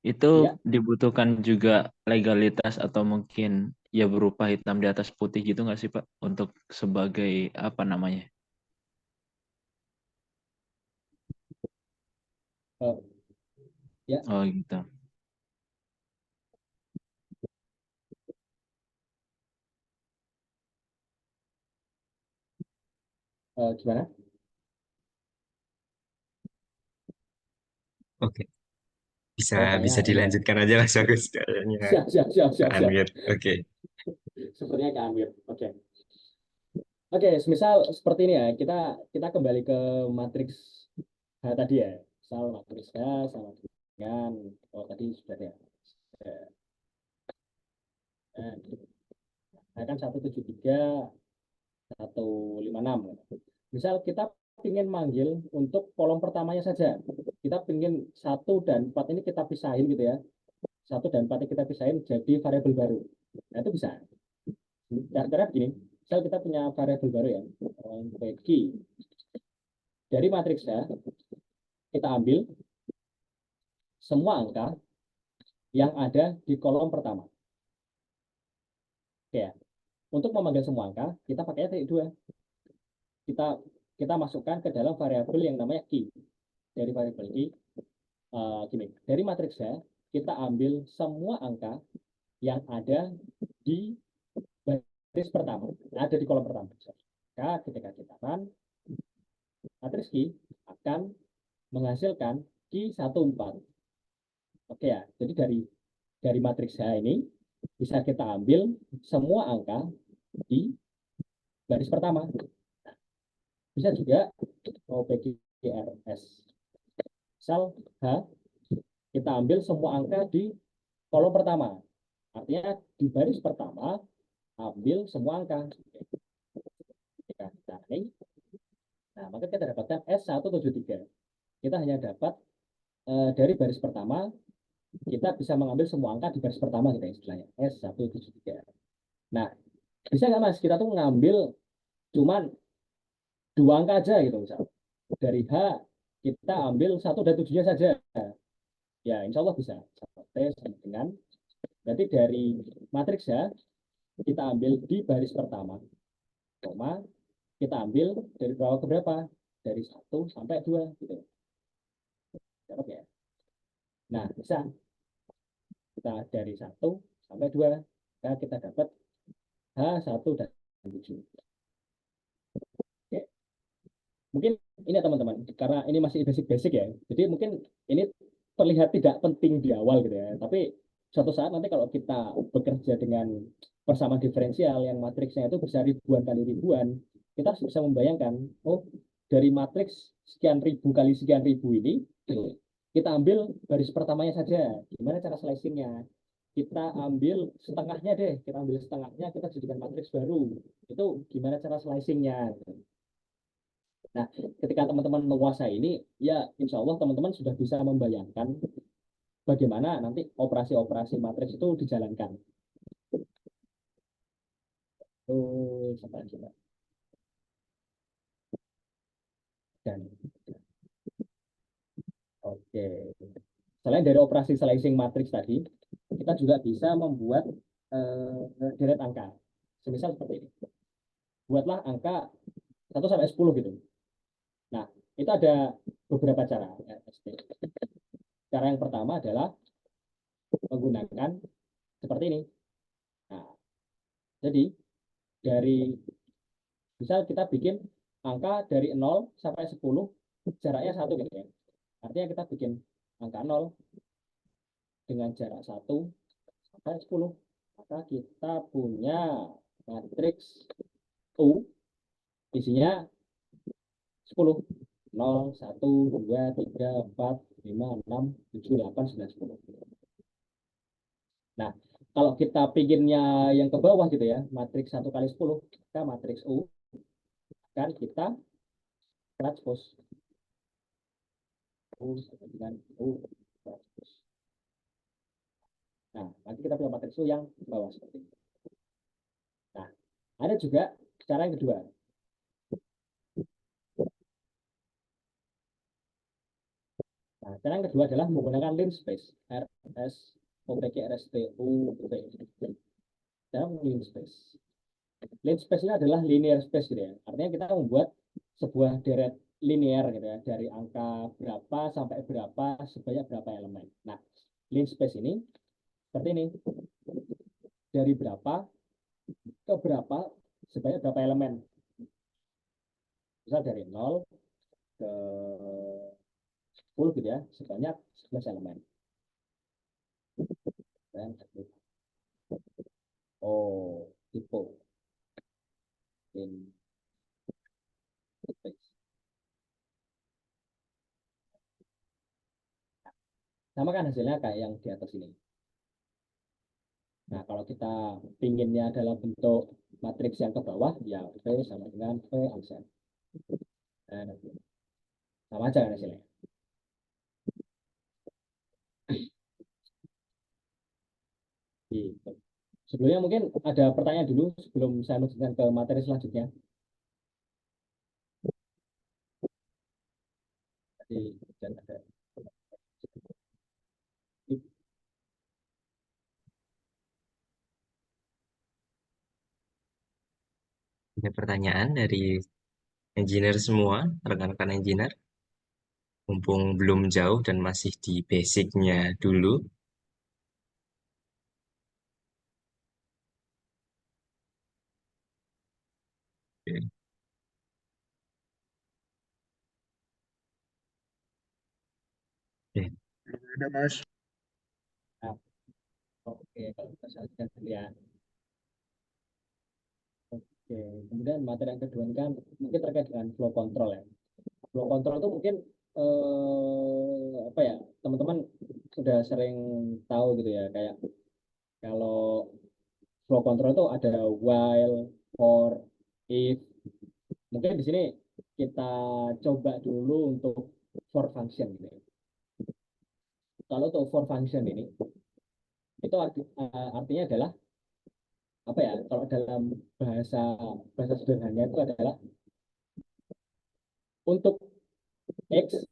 Itu Ya, dibutuhkan juga legalitas atau mungkin ya berupa hitam di atas putih gitu nggak sih Pak untuk sebagai apa namanya? uh, ya Oh gitu. gimana? Oke, bisa Oh, kayaknya bisa ini ya. dilanjutkan aja Mas Bagus kayaknya. Siap, siap, siap, siap, siap. Unmute. Oke. Sepertinya ke Amir. Oke. Oke, misal seperti ini ya. Kita kembali ke matriks tadi ya. Misal matriks H sama dengan, oh tadi sudah ya, kan 173, 156. Misal kita ingin manggil untuk kolom pertamanya saja. Kita ingin 1 dan 4 ini kita pisahin gitu ya. 1 dan 4 ini kita pisahin jadi variabel baru. Nah, itu bisa. Cara begini, misal kita punya variabel baru ya, bagi dari matriks A, kita ambil semua angka yang ada di kolom pertama. Oke ya. Untuk memanggil semua angka, kita pakai titik 2. Kita masukkan ke dalam variabel yang namanya key. Dari variabel key, gini, dari matriks A, kita ambil semua angka yang ada di baris pertama, ada di kolom pertama. Maka ketika kita run, matriks key akan menghasilkan key 14. Oke ya, jadi dari matriks H ini bisa kita ambil semua angka di baris pertama. Bisa juga OPGRS. Misal H, kita ambil semua angka di kolom pertama. Artinya di baris pertama, ambil semua angka. Ketika kita ini, nah maka kita dapatkan S173. Kita hanya dapat dari baris pertama, kita bisa mengambil semua angka di baris pertama kita istilahnya, S173. Nah, bisa nggak Mas, kita tuh ngambil cuman 2 angka aja gitu misal. Dari H, kita ambil 1 dan 7-nya saja. Ya, insya Allah bisa. T sama dengan, berarti dari matriks H, kita ambil di baris pertama, koma, kita ambil dari berapa ke berapa? Dari 1 sampai 2. Gitu. Dapat ya? Nah, bisa. Kita dari 1 sampai 2. Nah, kita dapat H1 dan 7. Oke. Mungkin ini ya teman-teman, karena ini masih basic-basic ya. Jadi mungkin ini terlihat tidak penting di awal gitu ya. Tapi suatu saat nanti kalau kita bekerja dengan persamaan diferensial yang matriksnya itu bisa ribuan kali ribuan, kita bisa membayangkan, oh dari matriks sekian ribu kali sekian ribu ini, kita ambil baris pertamanya saja. Gimana cara slicingnya? Kita ambil setengahnya deh, kita ambil setengahnya, kita jadikan matriks baru. Itu gimana cara slicingnya? Nah, ketika teman-teman menguasai ini, ya insya Allah teman-teman sudah bisa membayangkan bagaimana nanti operasi-operasi matriks itu dijalankan. Terus apa lagi, Pak? Dan oke. Selain dari operasi slicing matriks tadi, kita juga bisa membuat deret angka. Semisal seperti ini. Buatlah angka 1 sampai 10 gitu. Nah, itu ada beberapa cara. Cara yang pertama adalah menggunakan seperti ini. Nah, jadi dari misal kita bikin angka dari 0 sampai 10 jaraknya 1 gitu ya. Artinya kita bikin angka 0 dengan jarak 1 sampai 10. Maka kita punya matriks U isinya 10. 0, 1, 2, 3, 4, 5, 6, 7, 8, 9, 10. Nah, kalau kita pinginnya yang ke bawah gitu ya, matriks 1 kali 10, maka matriks U akan kita transpose. U dengan U transpose. Nah, nanti kita punya matriks U yang ke bawah seperti ini. Nah, ada juga cara yang kedua. Nah, cara yang kedua adalah menggunakan linspace. RS, OPG, RSTU, dalam linspace. Linspace ini adalah linear space gitu ya. Artinya kita membuat sebuah deret linear gitu ya, dari angka berapa sampai berapa sebanyak berapa elemen. Nah, linspace ini seperti ini. Dari berapa ke berapa sebanyak berapa elemen. Misal dari 0 ke 10 gitu ya, sebanyak 11 elemen. Dan tipe in space. akan hasilnya kayak yang di atas ini. Nah, kalau kita pinginnya dalam bentuk matriks yang ke bawah, ya V sama dengan V absen. Nah, sama aja kan hasilnya. Gitu. Sebelumnya mungkin ada pertanyaan dulu sebelum saya lanjutkan ke materi selanjutnya. Jadi, dan ada Ada pertanyaan dari engineer semua, rekan-rekan engineer, mumpung belum jauh dan masih di basicnya dulu. Oke. Oke. Ada Mas. nah, oke, kalau kita lanjutkan dulu ya. Oke, kemudian materi yang kedua ini kan mungkin terkait dengan flow control ya. Flow control itu mungkin apa ya, teman-teman sudah sering tahu gitu ya, kayak kalau flow control itu ada while, for, if. Mungkin di sini kita coba dulu untuk for function gitu ya. Kalau untuk for function ini, itu artinya adalah apa ya? Kalau dalam bahasa bahasa sederhananya itu adalah untuk x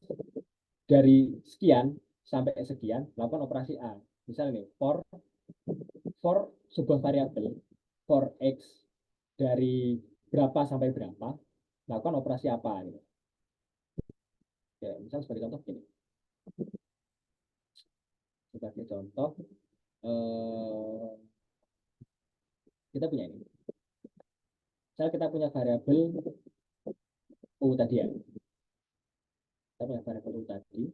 dari sekian sampai sekian melakukan operasi A. Misalnya nih, for sebuah variabel for x dari berapa sampai berapa melakukan operasi apa gitu. Ya, misal sebagai contoh gini. Sebagai contoh kita punya ini. Misal kita punya variabel u tadi ya. Kita punya variabel u tadi.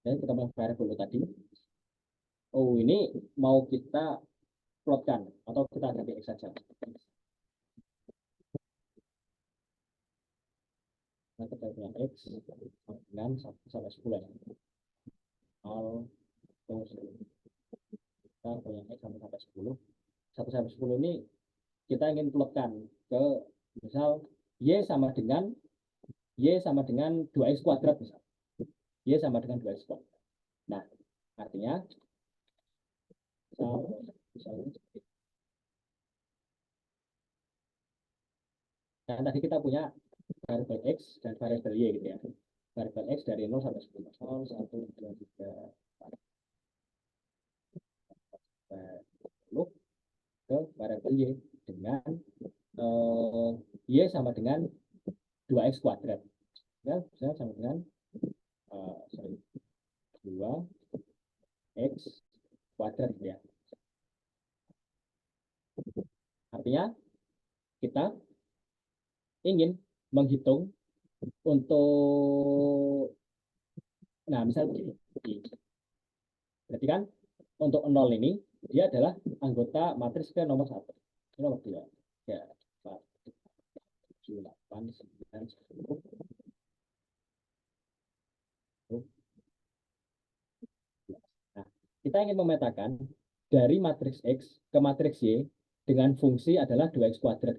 Dan kita punya variabel u tadi. Oh, ini mau kita plotkan atau kita ganti x saja. Nah, kita punya x dengan 1 sampai 10 ya. 0, terus kita punya x sampai 10. 1 sampai 10 ini kita ingin plotkan ke misal y sama dengan 2x kuadrat misal. Y sama dengan 2x kuadrat. Nah, artinya misalnya kan tadi kita punya variabel x dan variabel y gitu ya. Variabel x dari 0 sampai 10. 0, 1, 2, 3, 4, 10 ke variabel y dengan y sama dengan 2x kuadrat. Ya, bisa sama dengan 2x kuadrat gitu ya. Artinya kita ingin menghitung untuk misal begini. Berarti kan untuk 0 ini dia adalah anggota matriks ke nomor 1. Nomor 2. Ya, 4, 7, 8, 9, 10. Nah, kita ingin memetakan dari matriks X ke matriks Y dengan fungsi adalah 2x kuadrat.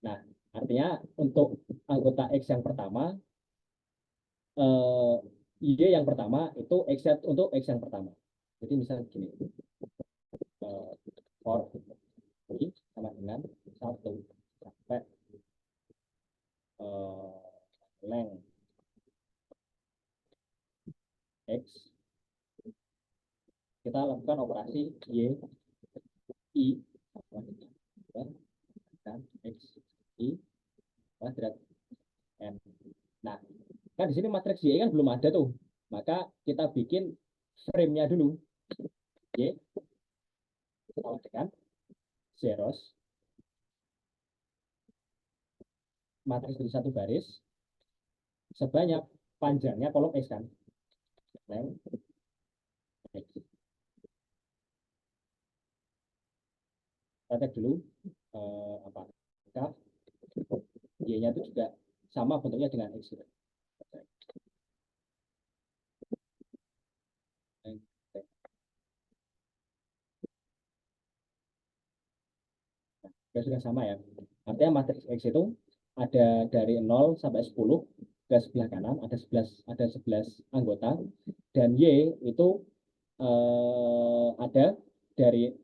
Nah, artinya untuk anggota X yang pertama, Y yang pertama itu X untuk X yang pertama. Jadi misalnya gini, for Y sama dengan 1 sampai length X. Kita lakukan operasi Y, I, sama dengan X, I, kuadrat N. Nah, kan di sini matriks Y kan belum ada tuh. Maka kita bikin frame-nya dulu. Y sama dengan zeros. Matriks dari satu baris sebanyak panjangnya kolom X kan. Length X. Kita cek dulu apakah Y-nya itu juga sama bentuknya dengan X gitu. Ya sudah sama ya. Artinya matriks X itu ada dari 0 sampai 10 ke sebelah kanan ada 11 anggota, dan Y itu ada dari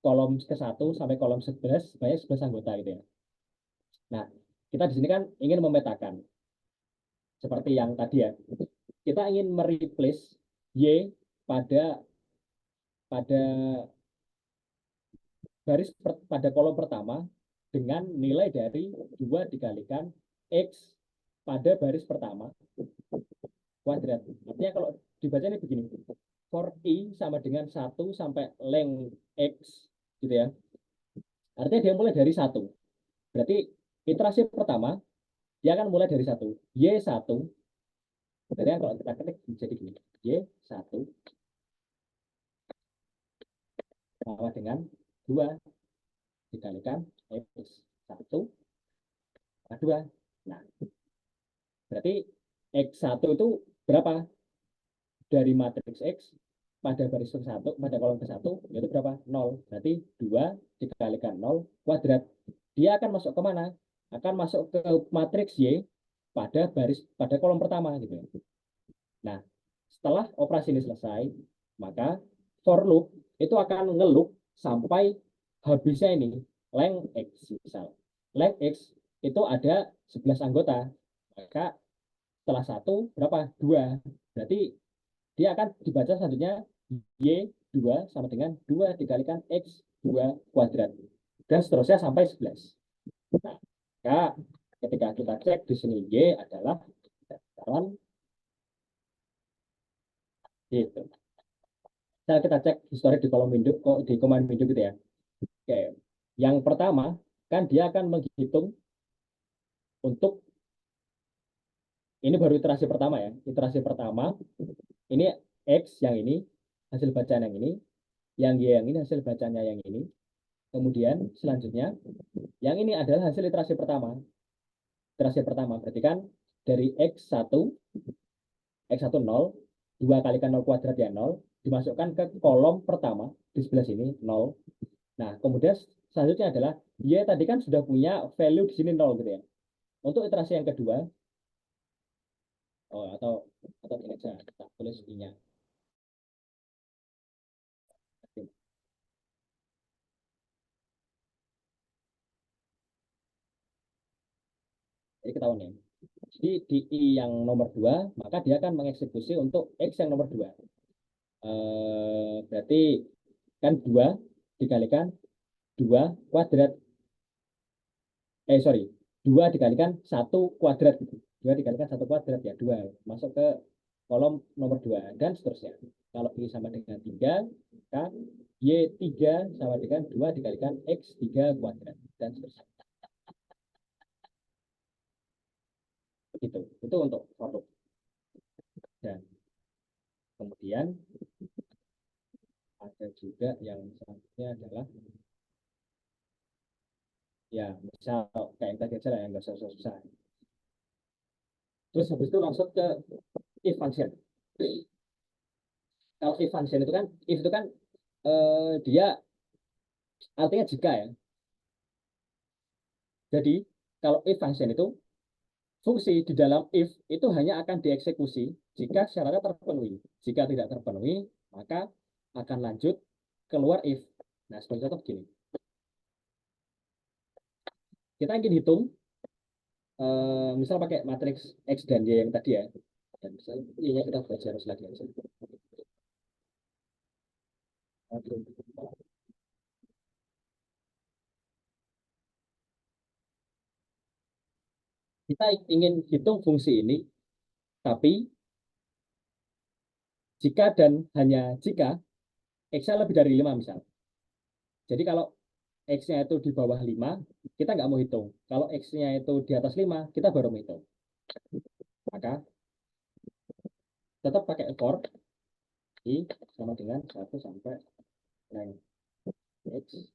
kolom ke-1 sampai kolom 11 banyak 11 anggota gitu ya. Nah, kita di sini kan ingin memetakan seperti yang tadi ya. Kita ingin mereplace Y pada pada pada kolom pertama dengan nilai dari 2 dikalikan X pada baris pertama kuadrat. Artinya kalau dibaca ini begini, for I sama dengan 1 sampai length X gitu ya. Artinya dia mulai dari 1. Berarti iterasi pertama dia akan mulai dari 1. Y1. Jadi kalau kita ketik jadi gini, Y1 sama dengan 2 dikalikan X1 sama 2. Nah, berarti X1 itu berapa? Dari matriks X pada baris ke-1, pada kolom ke-1, yaitu berapa? 0. Berarti 2 dikalikan 0 kuadrat. Dia akan masuk ke mana? Akan masuk ke matriks Y pada kolom pertama gitu. Nah, setelah operasi ini selesai, maka for loop itu akan ngeloop sampai habisnya ini length X misal. Length X itu ada 11 anggota. Maka setelah 1 berapa? 2. Berarti dia akan dibaca selanjutnya Y2 sama dengan 2 dikalikan X2 kuadrat. Dan seterusnya sampai 11. Nah, maka ketika kita cek di sini Y adalah daftaran gitu. Nah, kita cek historik di kolom window, di command window gitu ya. Oke. Yang pertama, kan dia akan menghitung untuk, ini baru iterasi pertama ya. Iterasi pertama, ini X yang ini, hasil bacaan yang ini, yang Y yang ini, hasil bacanya yang ini. Kemudian selanjutnya, yang ini adalah hasil iterasi pertama. Iterasi pertama, berarti kan dari X1, X1 0, 2 kalikan 0 kuadrat ya 0, dimasukkan ke kolom pertama, di sebelah sini 0. Nah, kemudian selanjutnya adalah Y tadi kan sudah punya value di sini 0 gitu ya. Untuk iterasi yang kedua, atau ini aja, kita tulis I-nya. Jadi ketahuan ya. Jadi di I yang nomor 2, maka dia akan mengeksekusi untuk X yang nomor 2. Berarti kan 2 dikalikan 2 kuadrat. Sorry. 2 dikalikan 1 kuadrat gitu. 2 dikalikan 1 kuadrat ya 2. Masuk ke kolom nomor 2 dan seterusnya. Kalau I sama dengan 3, maka Y3 sama dengan 2 dikalikan X3 kuadrat dan seterusnya. Begitu. Itu untuk for loop. Dan kemudian ada juga yang selanjutnya adalah ya misal kayak yang tadi aja lah yang nggak susah-susah. Terus habis itu langsung ke if function. Kalau if function itu kan, if itu kan dia artinya jika ya. Jadi kalau if function itu fungsi di dalam if itu hanya akan dieksekusi jika syaratnya terpenuhi. Jika tidak terpenuhi, maka akan lanjut keluar if. Nah, sebagai contoh begini. Kita ingin hitung, misal pakai matriks X dan Y yang tadi ya. Dan misal Y-nya kita baca harus lagi aja. Kita ingin hitung fungsi ini, tapi jika dan hanya jika X-nya lebih dari 5 misal. Jadi kalau X-nya itu di bawah 5, kita nggak mau hitung. Kalau X-nya itu di atas 5, kita baru mau hitung. Maka tetap pakai for I sama dengan 1 sampai length X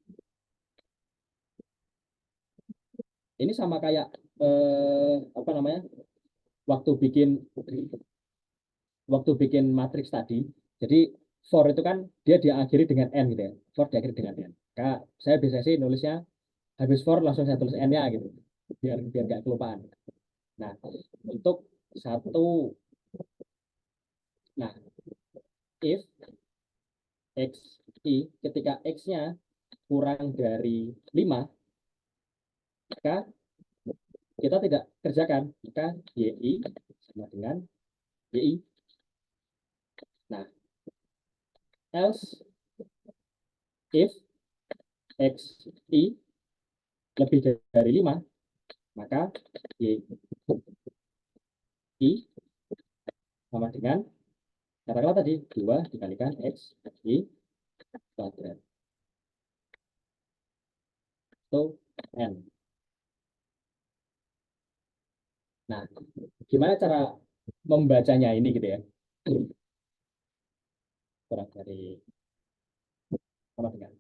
ini sama kayak apa namanya waktu bikin matriks tadi. Jadi for itu kan dia diakhiri dengan n gitu ya. For diakhiri dengan n. Kak, saya biasanya sih nulisnya habis for langsung saya tulis n-nya gitu. Biar biar nggak kelupaan. Nah, untuk satu, nah if x i ketika x-nya kurang dari 5, maka kita tidak kerjakan, maka y sama dengan y. Nah, else if x i lebih dari 5, maka y sama dengan katakanlah tadi 2 dikalikan x i kuadrat itu n. Nah, gimana cara membacanya ini gitu ya? Kurang dari sama dengan.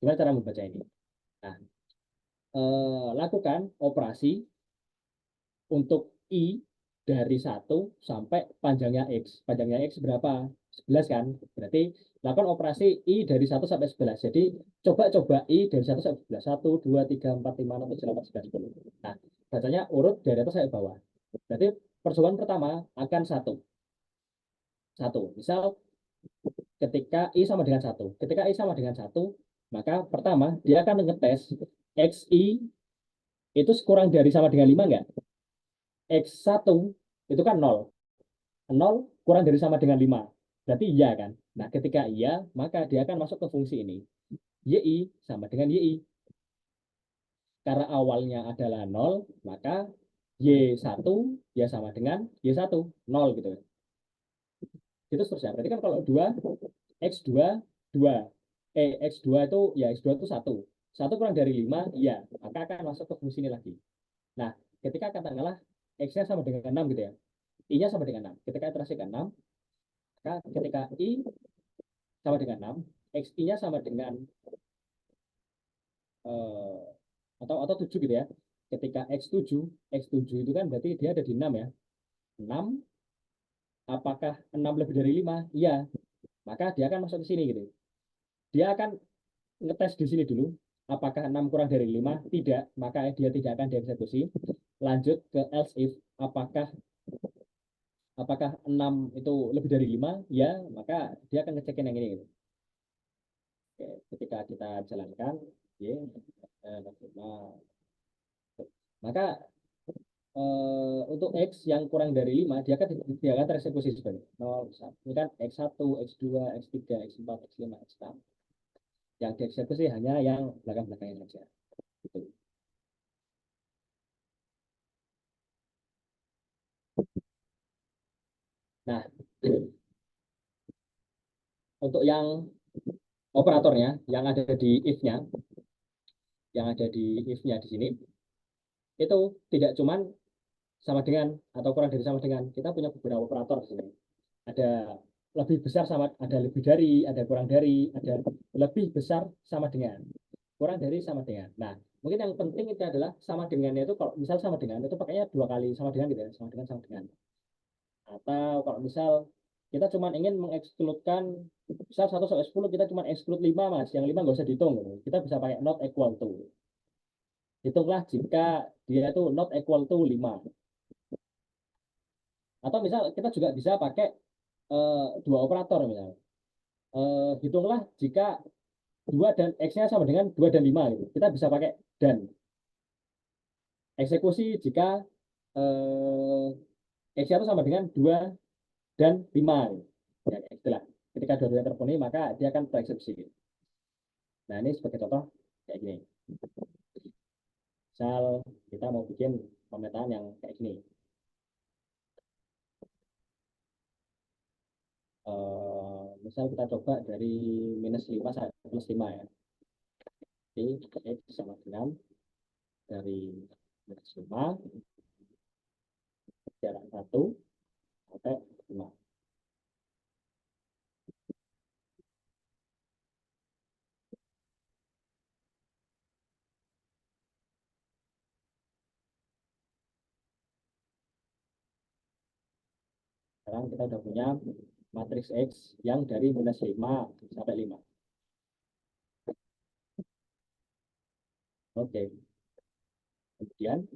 Gimana cara membaca ini? Nah, lakukan operasi untuk i dari 1 sampai panjangnya x. Panjangnya x berapa? 11 kan? Berarti lakukan operasi i dari 1 sampai 11. Jadi coba i dari 1 sampai 11. 1, 2, 3, 4, 5, 6, 7, 8, 9, 10. Nah, bacanya urut dari atas sampai bawah. Berarti percobaan pertama akan 1. 1. Misal ketika i sama dengan 1. Ketika i sama dengan 1, maka pertama dia akan ngetes xi itu kurang dari sama dengan 5 enggak? X1 itu kan 0. 0 kurang dari sama dengan 5. Berarti iya kan? Nah, ketika iya, maka dia akan masuk ke fungsi ini. Y sama dengan Y. Karena awalnya adalah 0, maka Y1 ya sama dengan Y1. 0 gitu. Itu seterusnya. Berarti kan kalau 2, X2, 2. X2 itu, ya X2 itu 1. 1 kurang dari 5, iya. Maka akan masuk ke fungsi ini lagi. Nah, ketika katakanlah X-nya sama dengan 6 gitu ya. I-nya sama dengan 6. Ketika iterasi ke 6, maka ketika I sama dengan 6, XI-nya sama dengan eh, atau 7 gitu ya. Ketika X7 itu kan berarti dia ada di 6 ya. 6, apakah 6 lebih dari 5? Iya. Maka dia akan masuk ke sini gitu. Dia akan ngetes di sini dulu. Apakah 6 kurang dari 5? Tidak. Maka dia tidak akan dieksekusi. Lanjut ke else if. Apakah 6 itu lebih dari 5? Ya. Maka dia akan ngecekin yang ini gitu. Oke, ketika kita jalankan, maka untuk X yang kurang dari 5, dia akan tereksekusi sebagai 0, 1. Ini kan X1, X2, X3, X4, X5, X6. Yang dieksekusi hanya yang belakang-belakangnya saja. Gitu. Nah, untuk yang operatornya, yang ada di if-nya, di sini, itu tidak cuman sama dengan atau kurang dari sama dengan. Kita punya beberapa operator di sini. Ada lebih besar sama, ada lebih dari, ada kurang dari, ada lebih besar sama dengan, kurang dari sama dengan. Nah, mungkin yang penting itu adalah sama dengannya itu, kalau misal sama dengan itu pakainya 2 kali sama dengan gitu ya, sama dengan sama dengan. Atau kalau misal kita cuma ingin mengekskludkan, misal 1 sampai 10 kita cuma exclude 5 mas, yang 5 nggak usah dihitung gitu. Kita bisa pakai not equal to. Hitunglah jika dia itu not equal to 5. Atau misal kita juga bisa pakai 2 operator misalnya. Hitunglah jika 2 dan X-nya sama dengan 2 dan 5 gitu. Kita bisa pakai dan. Eksekusi jika X-nya itu sama dengan 2 dan 5 gitu. Ya, itulah. Ketika dua-duanya terpenuhi, maka dia akan tereksekusi gitu. Nah, ini sebagai contoh kayak gini. Misal kita mau bikin pemetaan yang kayak gini. Misal kita coba dari -5 sampai +5 ya. Jadi X sama dengan dari -5 jarak 1 sampai 5. sekarang kita udah punya matriks X yang dari minus 5 sampai 5. Oke. Kemudian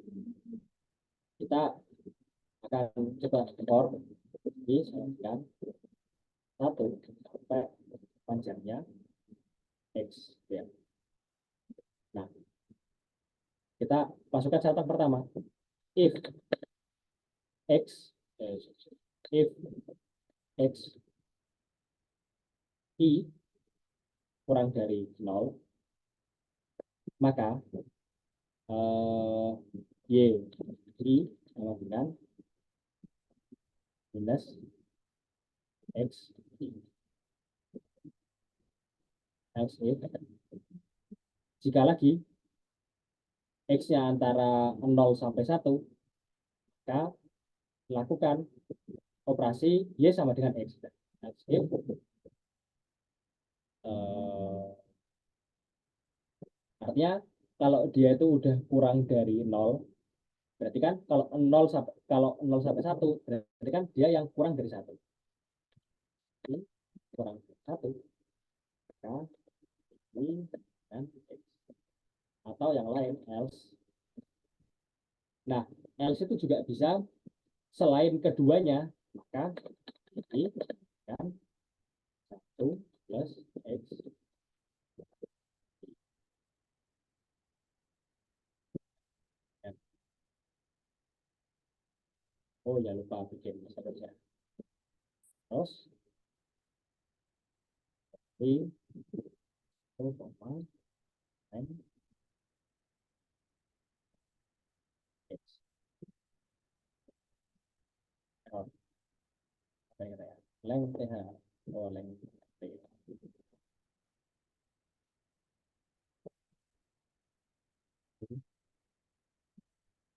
kita akan coba for ini selanjutnya 1 sampai panjangnya X. Ya. Nah, kita masukkan syarat pertama. If X, if X I kurang dari 0, maka Y I sama dengan minus X I. X I. Jika lagi X-nya antara 0 sampai 1, maka lakukan operasi Y sama dengan X. X if artinya kalau dia itu udah kurang dari 0, berarti kan kalau 0 sampai 1, berarti kan dia yang kurang dari 1. Ini kurang dari 1, maka ini dan X. Atau yang lain, else. Nah, else itu juga bisa selain keduanya, maka ini kan 1 plus X. Oh ya, lupa bikin saja. Terus ini N X. Oh, apa ya? Length TH. Oh, length TH.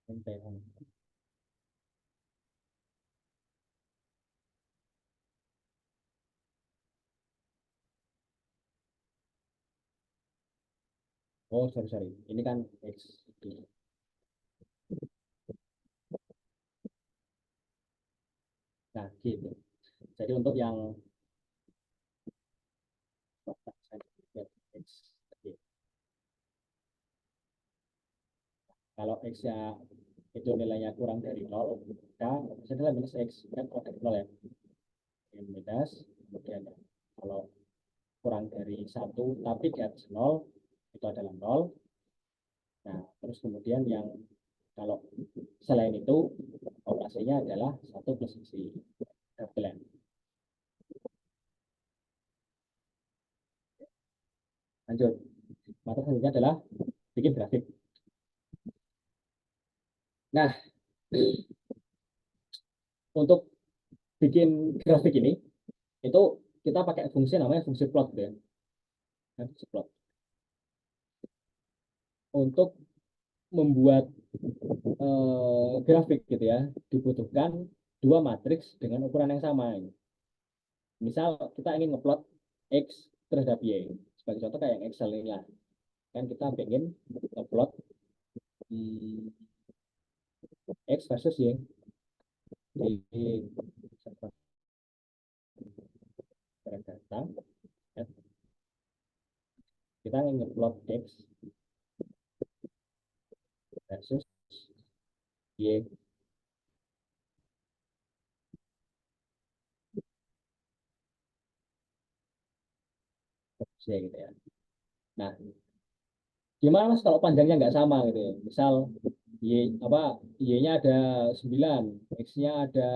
Length TH. Oh, sorry. Ini kan X. Nah, gitu. Jadi untuk yang X. Kalau X-nya itu nilainya kurang dari 0, maka adalah minus X. Kan kurang dari 0 ya. Minus. Kemudian kalau kurang dari 1, tapi di atas 0, itu adalah 0. Nah, terus kemudian yang kalau selain itu, operasinya adalah 1 plus isi double. Lanjut. Mata selanjutnya adalah bikin grafik. Nah, untuk bikin grafik ini, itu kita pakai fungsi namanya fungsi plot. Ya. Fungsi plot. Untuk membuat grafik gitu ya, dibutuhkan dua matriks dengan ukuran yang sama. Misal kita ingin ngeplot X terhadap Y. Sebagai contoh kayak Excel ini lah. Kan kita pengen ngeplot X versus Y. Di data, kita ingin ngeplot X versus Y. Gitu ya. Nah, gimana mas kalau panjangnya nggak sama gitu ya? Misal Y-nya ada 9, X-nya ada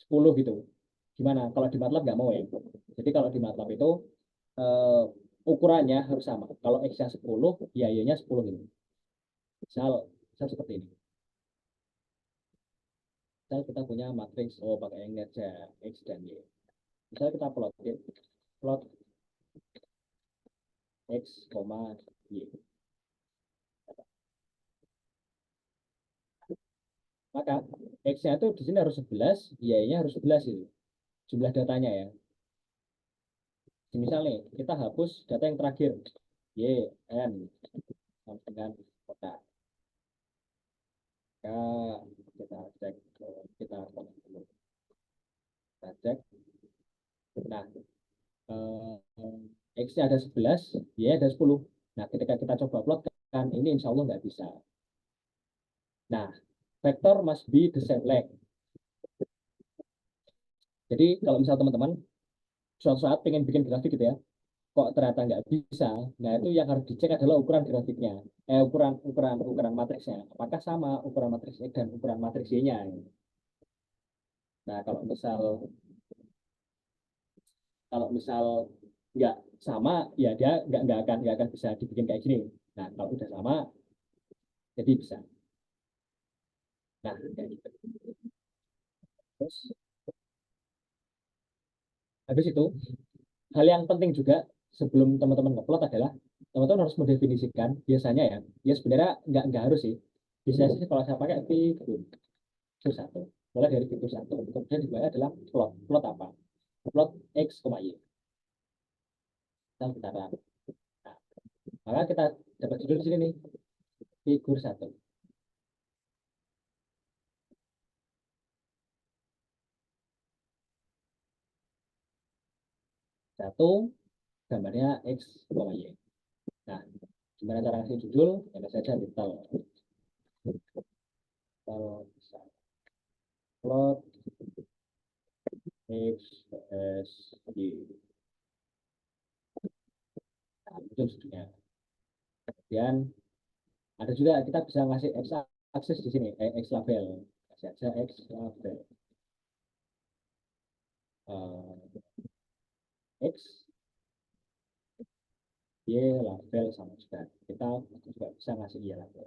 10 gitu. Gimana? Kalau di MATLAB nggak mau ya. Jadi kalau di MATLAB itu ukurannya harus sama. Kalau X-nya 10, ya Y-nya 10 gitu. Misal seperti ini. Misal kita punya matriks, pakai yang aja X dan Y. Misal kita plot X, Y. Maka X-nya itu di sini harus 11, Y-nya harus 11 itu. Jumlah datanya ya. Misal nih, kita hapus data yang terakhir. Y, N, sama dengan kota. Maka kita cek, kita connect dulu. Kita cek. Nah, X-nya ada 11, Y ada 10. Nah, ketika kita coba plotkan, ini insya Allah nggak bisa. Nah, vector must be the same length. Jadi, kalau misal teman-teman suatu saat pengen bikin grafik gitu ya, kok ternyata nggak bisa, nah itu yang harus dicek adalah ukuran grafiknya, ukuran matriksnya. Apakah sama ukuran matriks X dan ukuran matriks Y-nya? Nah, kalau misal nggak sama, ya dia nggak akan bisa dibikin kayak gini. Nah, kalau udah sama, jadi bisa. Nah, kayak gitu. Terus habis itu, hal yang penting juga sebelum teman-teman ngeplot adalah teman-teman harus mendefinisikan biasanya ya sebenarnya nggak harus sih. Biasanya sih kalau saya pakai figur satu, mulai dari figur satu, kemudian dibawahnya adalah plot apa? Plot X, Y. Kita bicara. Nah, maka kita dapat judul di sini nih, figur satu. Satu, gambarnya X, Y. Nah, gimana cara ngasih judul? Yang saja titel. Kalau plot X, S, Y. Nah, itu judulnya. Kemudian ada juga kita bisa ngasih X aksis di sini, X label. Kasih aja X label. X, Y label sama juga. Kita juga bisa ngasih Y label.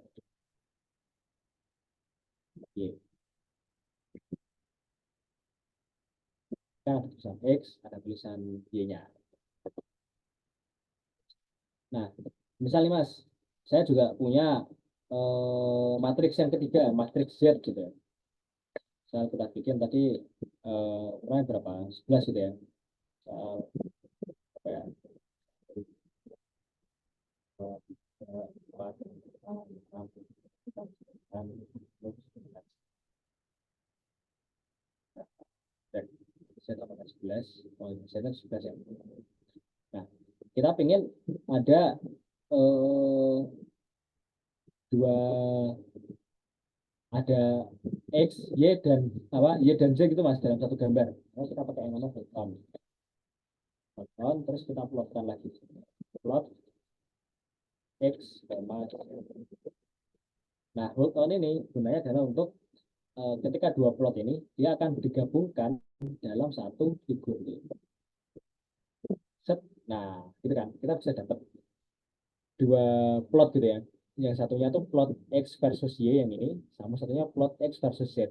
Y. Kita ada tulisan X, ada tulisan Y-nya. Nah, misalnya Mas, saya juga punya matriks yang ketiga, matriks Z gitu ya. Saya kita bikin tadi ukurannya berapa? 11 gitu ya. Apa ya? Z11 ya. Nah, kita pengen ada dua ada X, Y dan Y dan Z gitu Mas dalam satu gambar. Nah, kita pakai yang namanya boson. Boson terus kita plotkan lagi. Plot X, nah hold on ini gunanya adalah untuk ketika dua plot ini dia akan digabungkan dalam satu figur ini. Set. Nah, gitu kan kita bisa dapat dua plot gitu ya. Yang satunya tuh plot X versus Y yang ini, sama satunya plot X versus Z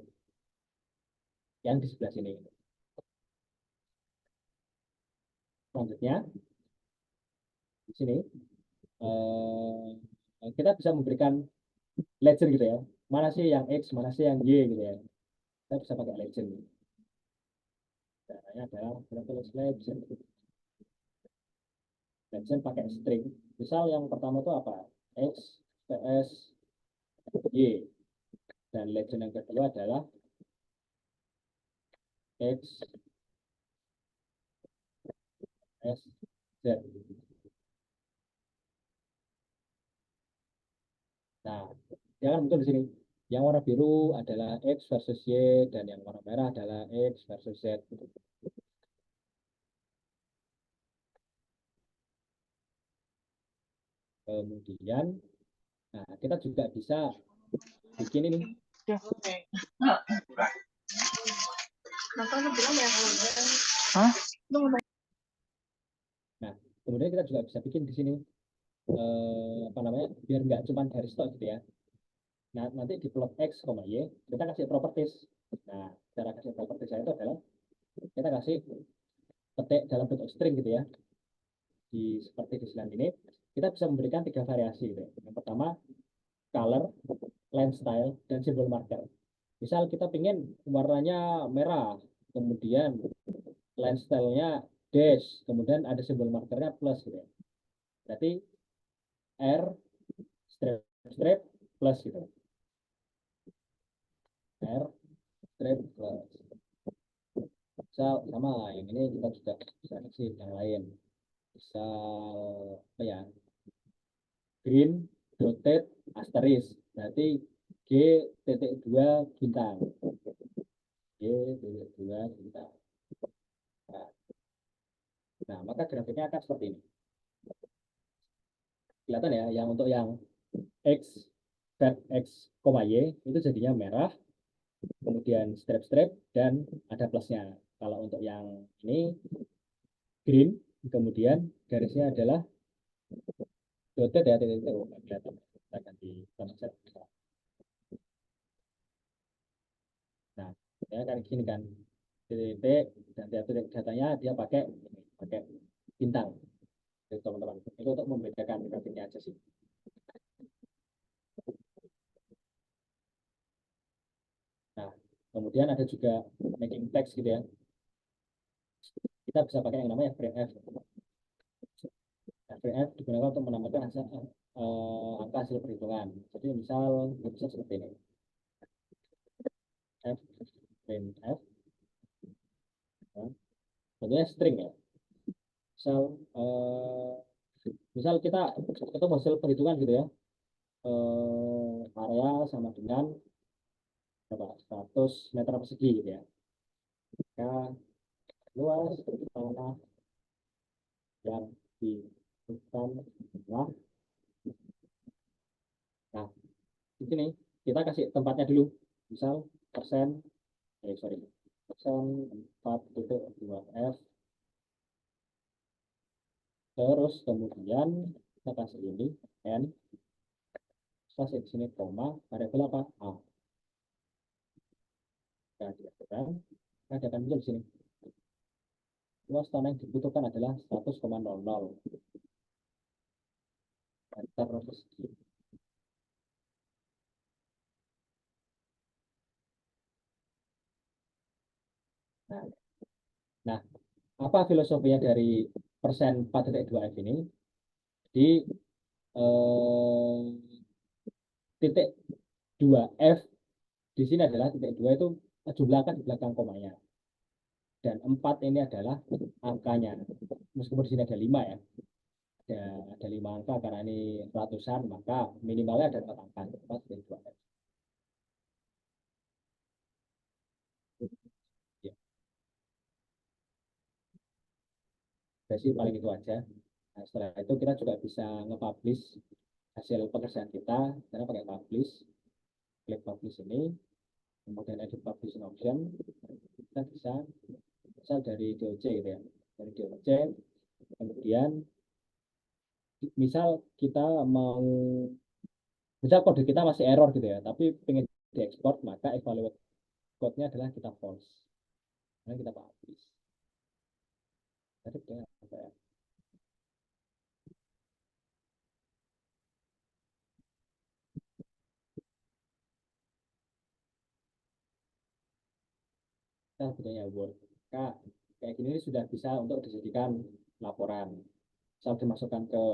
yang di sebelah sini. Selanjutnya di sini kita bisa memberikan legend gitu ya. Mana sih yang X, mana sih yang Y gitu ya. Kita bisa pakai legend. Caranya adalah legend. Legend pakai string. Misal yang pertama itu apa? X, PS, Y. Dan legend yang kedua adalah X, S, Z. Nah, jangan muncul di sini. Yang warna biru adalah X versus Y, dan yang warna merah adalah X versus Z. Kemudian, nah kita juga bisa bikin ini. Nah, kemudian kita juga bisa bikin di sini apa namanya, biar nggak cuma garis tok gitu ya. Nah, nanti di plot X, Y, kita kasih properties. Nah, cara kasih properties itu adalah kita kasih ketik dalam bentuk string gitu ya. Seperti di slide ini, kita bisa memberikan 3 variasi gitu ya. Yang pertama, color, line style, dan simbol marker. Misal kita ingin warnanya merah, kemudian line style-nya dash, kemudian ada simbol markernya plus gitu ya. Berarti R strip strip plus gitu. R strip plus. Misal sama yang ini kita juga bisa kasih yang lain. Misal apa ya? Green dotted asterisk. Berarti G titik 2 bintang. G titik 2 bintang. Nah, maka grafiknya akan seperti ini. Kelihatan ya, yang untuk yang X, vet X, Y itu jadinya merah, kemudian strip-strip, dan ada plusnya. Kalau untuk yang ini green, kemudian garisnya adalah dotted ya, titik itu kelihatan. Kita ganti konsep. Nah, ya kan gini kan, titik dan titik datanya dia pakai bintang. Jadi, teman-teman, itu untuk membedakan grafiknya aja sih. Nah, kemudian ada juga making text gitu ya. Kita bisa pakai yang namanya frame F. Frame F digunakan untuk menambahkan angka hasil perhitungan. Jadi misal bisa seperti ini. F, frame F, tentunya string ya. Misal, misal kita ketemu hasil perhitungan gitu ya. Area sama dengan berapa? 100 meter persegi gitu ya. Maka luas tanah yang dibutuhkan adalah, nah di sini kita kasih tempatnya dulu, misal persen, persen 4,2 F, terus kemudian kita kasih ini N, kasih di sini koma, variabel apa? A. Nah, dilakukan, ada akan muncul di sini. Luas tanah yang dibutuhkan adalah 100,00 meter persegi. Nah, nah, apa filosofinya dari persen 4,2 F ini? Di titik 2 F di sini adalah titik 2 itu jumlah angka di belakang komanya. Dan 4 ini adalah angkanya. Meskipun di sini ada 5 ya. Ada 5 angka karena ini ratusan, maka minimalnya ada 4 angka. 4 dan 2 F. Ya, jadi paling itu aja. Nah, setelah itu kita juga bisa nge-publish hasil pekerjaan kita karena pakai publish. Klik publish ini, kemudian edit publishing option, kita bisa misal dari DOC gitu ya, dari DOC, kemudian misal kita mau, misal kode kita masih error gitu ya, tapi pengen diekspor, maka evaluate code-nya adalah kita false, karena kita publish. Jadi apa ya? Kita bedanya Word. Maka kayak gini sudah bisa untuk dijadikan laporan. Misal dimasukkan ke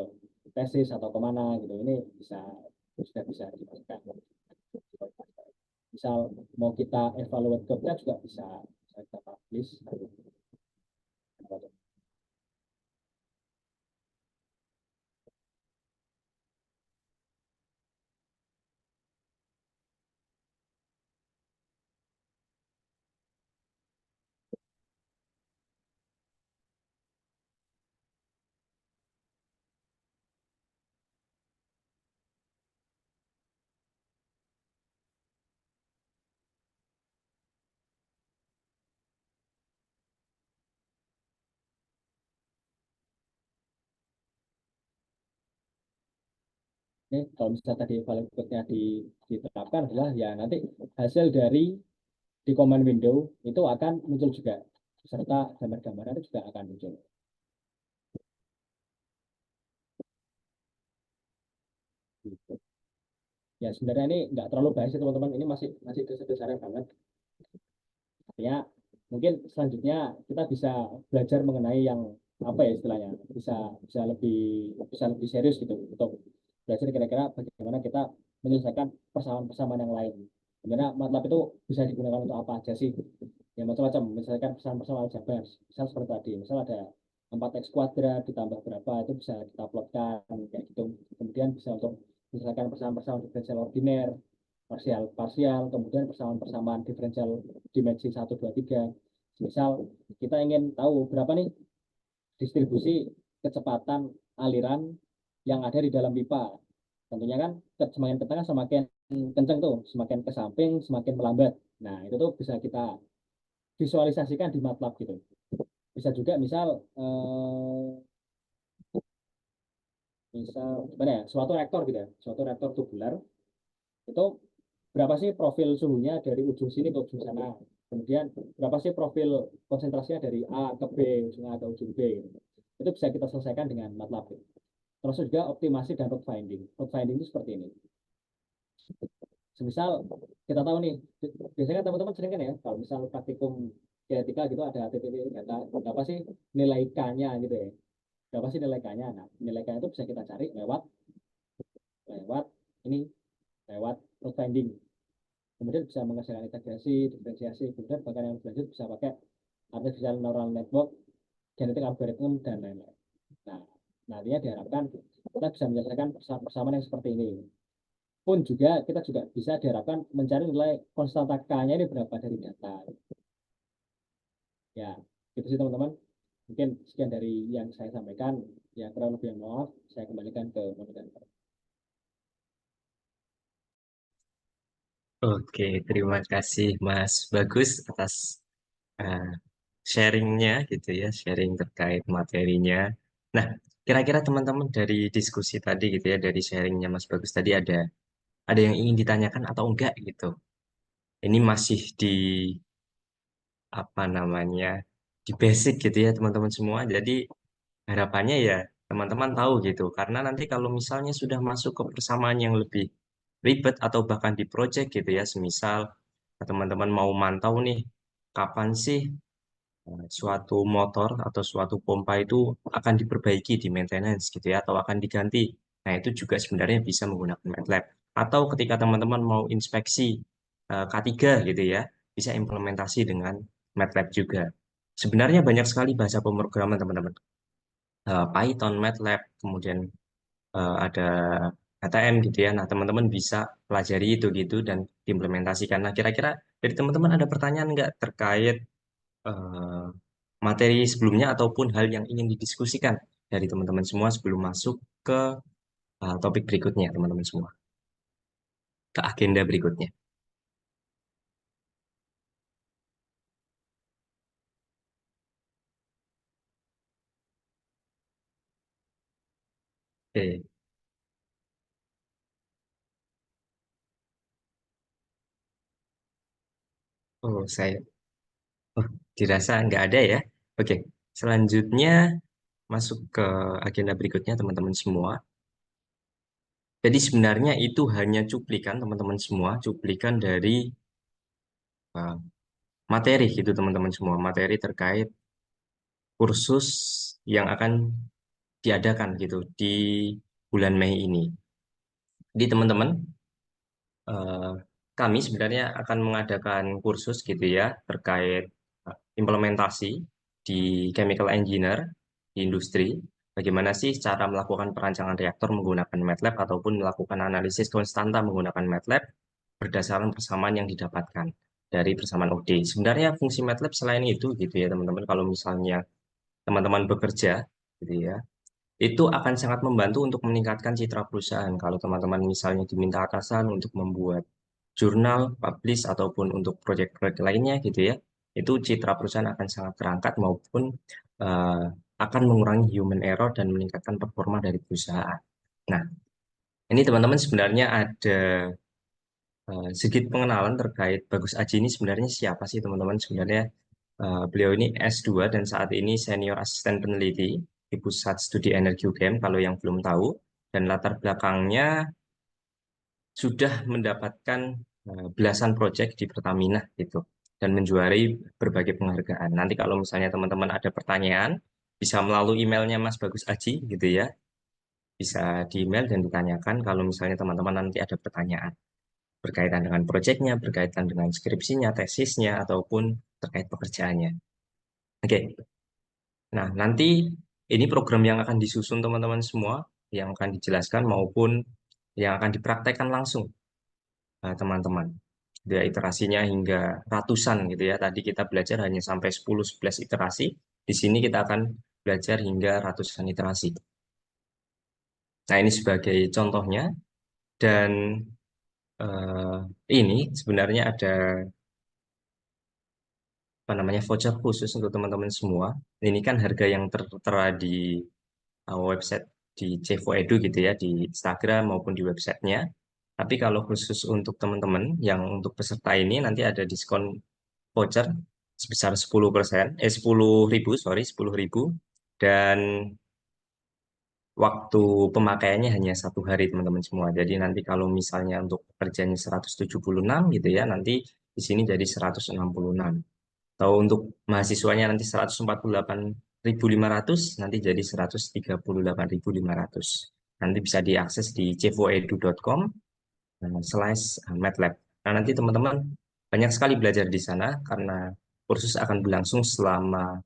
tesis atau kemana gitu, ini bisa sudah bisa dimasukkan. Misal mau kita evaluate code-nya juga bisa kita publish. Ini kalau misalnya tadi value code-nya diterapkan adalah ya nanti hasil dari di command window itu akan muncul juga, serta gambar-gambarnya juga akan muncul. Gitu. Ya sebenarnya ini nggak terlalu bahas ya teman-teman, ini masih masih dasar-dasarnya banget. Artinya mungkin selanjutnya kita bisa belajar mengenai yang apa ya istilahnya, bisa lebih serius gitu untuk belajar kira-kira bagaimana kita menyelesaikan persamaan-persamaan yang lain. Sebenarnya MATLAB itu bisa digunakan untuk apa aja sih? ya macam-macam, misalkan pesan-pesan aljabar, misal seperti tadi, misal ada 4x kuadrat ditambah berapa, itu bisa kita plotkan kayak gitu. Kemudian bisa untuk misalkan persamaan-persamaan diferensial ordiner, parsial, kemudian persamaan-persamaan diferensial dimensi 1, 2, 3. Misal kita ingin tahu berapa nih distribusi kecepatan aliran yang ada di dalam pipa. Tentunya kan semakin ke tengah semakin kenceng tuh, semakin ke samping semakin melambat. Nah, itu tuh bisa kita visualisasikan di MATLAB gitu. Bisa juga misal gimana ya, suatu reaktor gitu ya, suatu reaktor tubular itu berapa sih profil suhunya dari ujung sini ke ujung sana. Kemudian berapa sih profil konsentrasinya dari A ke B, ujung A ke ujung B. Itu bisa kita selesaikan dengan MATLAB. Terus juga optimasi dan root finding. Root finding itu seperti ini. Semisal kita tahu nih, biasanya kan teman-teman sering kan ya, kalau misal praktikum genetika gitu ada titik data, berapa sih nilai K-nya gitu ya. Berapa sih nilai K-nya? Nah, nilai K itu bisa kita cari lewat lewat ini, lewat root finding. Kemudian bisa mengerjakan integrasi, diferensiasi, kemudian bahkan yang berlanjut bisa pakai artificial neural network, genetic algorithm, dan lain-lain. Nah, nantinya diharapkan kita bisa menyelesaikan persamaan yang seperti ini. Pun juga kita juga bisa diharapkan mencari nilai konstanta K-nya ini berapa dari data. Ya, itu sih teman-teman. Mungkin sekian dari yang saya sampaikan. Ya, kurang lebih maaf, saya kembalikan ke moderator. Oke, terima kasih Mas Bagus atas eh, sharingnya gitu ya, sharing terkait materinya. Nah, kira-kira teman-teman dari diskusi tadi gitu ya, dari sharingnya Mas Bagus tadi ada yang ingin ditanyakan atau enggak gitu? Ini masih di apa namanya di basic gitu ya teman-teman semua. Jadi harapannya ya teman-teman tahu gitu. Karena nanti kalau misalnya sudah masuk ke persamaan yang lebih ribet atau bahkan di project gitu ya, semisal teman-teman mau mantau nih kapan sih suatu motor atau suatu pompa itu akan diperbaiki di maintenance gitu ya atau akan diganti. Nah, itu juga sebenarnya bisa menggunakan MATLAB. Atau ketika teman-teman mau inspeksi K3 gitu ya, bisa implementasi dengan MATLAB juga. Sebenarnya banyak sekali bahasa pemrograman teman-teman. Python, MATLAB, kemudian ada ATM gitu ya. Nah, teman-teman bisa pelajari itu gitu dan diimplementasikan. Nah, kira-kira dari teman-teman ada pertanyaan nggak terkait eh, materi sebelumnya ataupun hal yang ingin didiskusikan dari teman-teman semua sebelum masuk ke topik berikutnya, teman-teman semua, ke agenda berikutnya. Oke, oh saya, oh dirasa nggak ada ya. Oke, selanjutnya masuk ke agenda berikutnya, teman-teman semua. Jadi sebenarnya itu hanya cuplikan, teman-teman semua, cuplikan dari uh, materi gitu, teman-teman semua, materi terkait kursus yang akan diadakan gitu di bulan Mei ini. Jadi teman-teman, eh, kami sebenarnya akan mengadakan kursus gitu ya terkait implementasi di chemical engineer di industri. Bagaimana sih cara melakukan perancangan reaktor menggunakan MATLAB ataupun melakukan analisis konstanta menggunakan MATLAB berdasarkan persamaan yang didapatkan dari persamaan OD. Sebenarnya fungsi MATLAB selain itu gitu ya teman-teman, kalau misalnya teman-teman bekerja gitu ya, itu akan sangat membantu untuk meningkatkan citra perusahaan. Kalau teman-teman misalnya diminta atasan untuk membuat jurnal, publish, ataupun untuk proyek-proyek lainnya gitu ya, itu citra perusahaan akan sangat terangkat maupun eh, akan mengurangi human error dan meningkatkan performa dari perusahaan. Nah, ini teman-teman sebenarnya ada sedikit pengenalan terkait Bagus Aji ini sebenarnya siapa sih teman-teman? Sebenarnya beliau ini S2 dan saat ini senior asisten peneliti di Pusat Studi Energi UGM kalau yang belum tahu. Dan latar belakangnya sudah mendapatkan belasan proyek di Pertamina gitu dan menjuarai berbagai penghargaan. Nanti kalau misalnya teman-teman ada pertanyaan bisa melalui emailnya Mas Bagus Aji gitu ya. Bisa di email dan ditanyakan kalau misalnya teman-teman nanti ada pertanyaan berkaitan dengan proyeknya, berkaitan dengan skripsinya, tesisnya, ataupun terkait pekerjaannya. Oke. Nah, nanti ini program yang akan disusun teman-teman semua, yang akan dijelaskan maupun yang akan dipraktekkan langsung teman-teman. Ya, iterasinya hingga ratusan gitu ya. Tadi kita belajar hanya sampai 10-11 iterasi. Di sini kita akan belajar hingga ratusan iterasi. Nah, ini sebagai contohnya. Dan eh, ini sebenarnya ada apa namanya voucher khusus untuk teman-teman semua. Ini kan harga yang tertera di website di Cevo Edu gitu ya, di Instagram maupun di websitenya. Tapi kalau khusus untuk teman-teman yang untuk peserta ini nanti ada diskon voucher sebesar 10%, 10.000, sorry, 10.000. Dan waktu pemakaiannya hanya 1 hari teman-teman semua. Jadi nanti kalau misalnya untuk pekerjaannya 176 gitu ya, nanti di sini jadi 166. Atau untuk mahasiswanya nanti 148.500, nanti jadi 138.500. Nanti bisa diakses di cevoedu.com /MATLAB. Nah, nanti teman-teman banyak sekali belajar di sana karena kursus akan berlangsung selama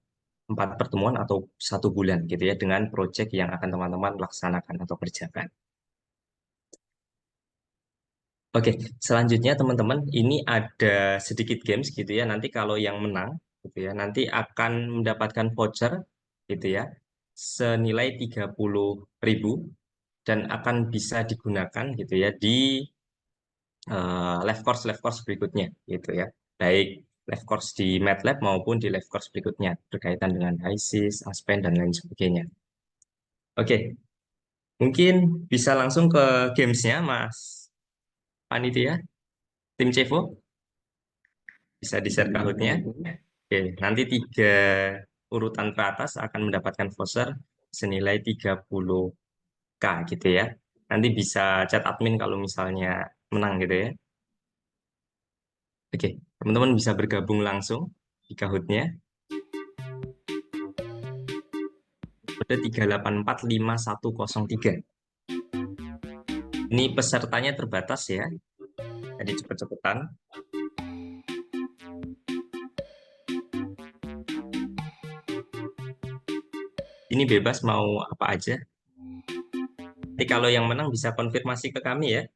4 pertemuan atau 1 bulan gitu ya dengan proyek yang akan teman-teman laksanakan atau kerjakan. Oke, selanjutnya teman-teman ini ada sedikit games gitu ya. Nanti kalau yang menang gitu ya, nanti akan mendapatkan voucher gitu ya senilai 30.000 dan akan bisa digunakan gitu ya di live course berikutnya gitu ya. Baik live course di MATLAB maupun di live course berikutnya berkaitan dengan HISIS, ASPEN dan lain sebagainya. Oke, mungkin bisa langsung ke gamesnya Mas Panitia, tim Cevo, bisa di-share Kahoot-nya. Oke, nanti 3 urutan teratas akan mendapatkan voucher senilai 30K gitu ya. Nanti bisa chat admin kalau misalnya menang gitu ya. Oke, teman-teman bisa bergabung langsung di Kahoot-nya. Kode 3845103. Ini pesertanya terbatas ya. Jadi cepet-cepetan. Ini bebas mau apa aja. Nanti kalau yang menang bisa konfirmasi ke kami ya.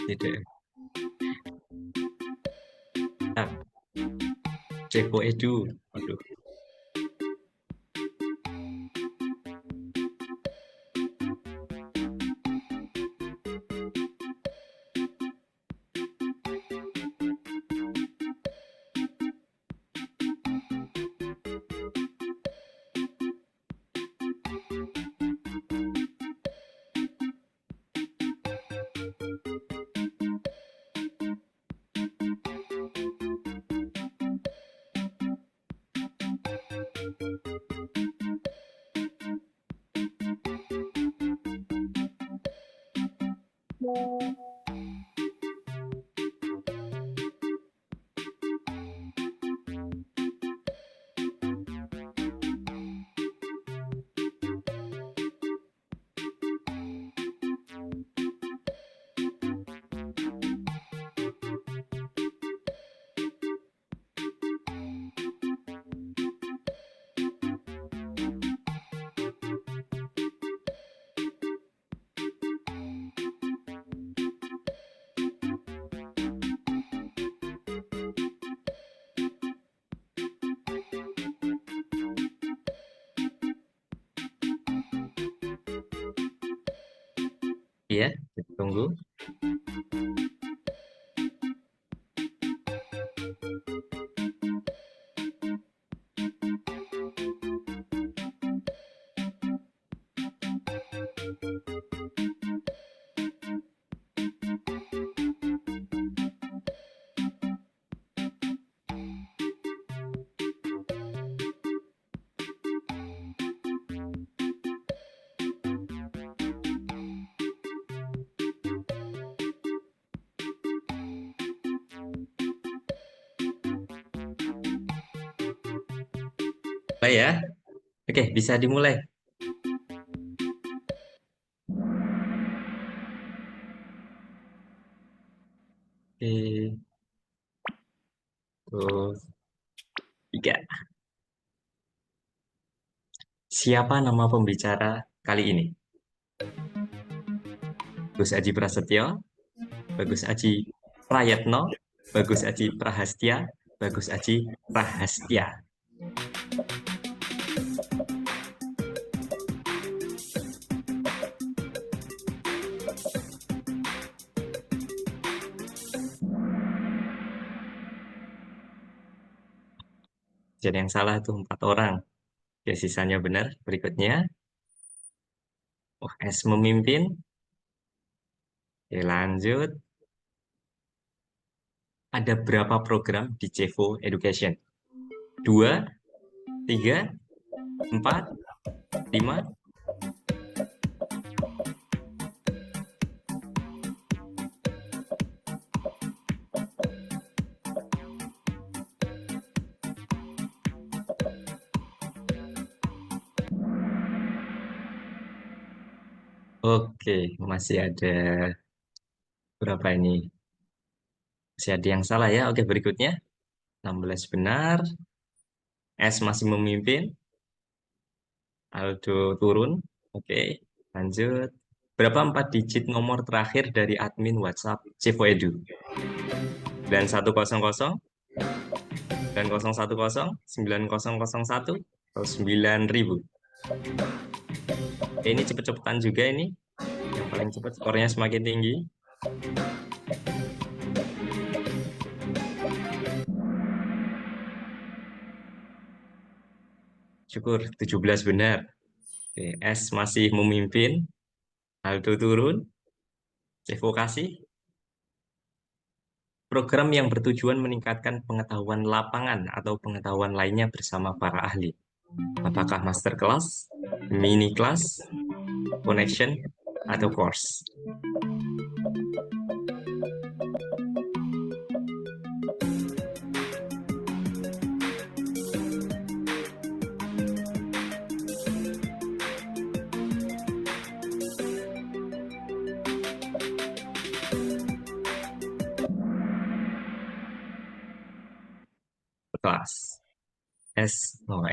Tidak. Nah, Cepo Edu. Waduh. Ya, kita tunggu. Mulai ya. Oke, bisa dimulai. Oke, tuh, 3. Siapa nama pembicara kali ini? Bagus Aji Prasetyo, Bagus Aji Prayetno, Bagus Aji Prahastya, Bagus Aji Prahastya. Jadi yang salah itu 4 orang. Ya, sisanya benar. Berikutnya, S memimpin. Oke, lanjut. Ada berapa program di Cevo Education? 2, 3, 4, 5. Oke, masih ada berapa ini? Masih ada yang salah ya. Oke, berikutnya. 16 benar. S masih memimpin. Aldo turun. Oke, lanjut. Berapa 4 digit nomor terakhir dari admin WhatsApp Cevo Edu? 9100, 9010, 9001, atau 9000? Oke, ini cepet-cepetan juga ini. Yang paling cepat skornya semakin tinggi. Syukur, 17 benar. Oke, S masih memimpin. Aldo turun. Cevo kasih. Program yang bertujuan meningkatkan pengetahuan lapangan atau pengetahuan lainnya bersama para ahli. Apakah masterclass, mini class, connection, atau course? Kelas.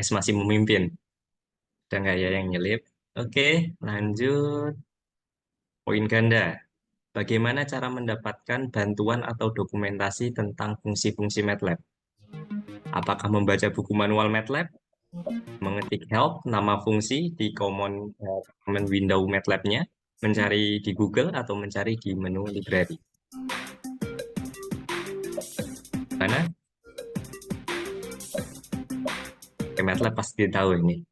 S masih memimpin. Ada nggak ya yang nyelip? Oke, lanjut. Poin ganda. Bagaimana cara mendapatkan bantuan atau dokumentasi tentang fungsi-fungsi MATLAB? Apakah membaca buku manual MATLAB? Mengetik help nama fungsi di common window MATLAB-nya? Mencari di Google atau mencari di menu library? Mana? Oke, MATLAB pasti tahu ini.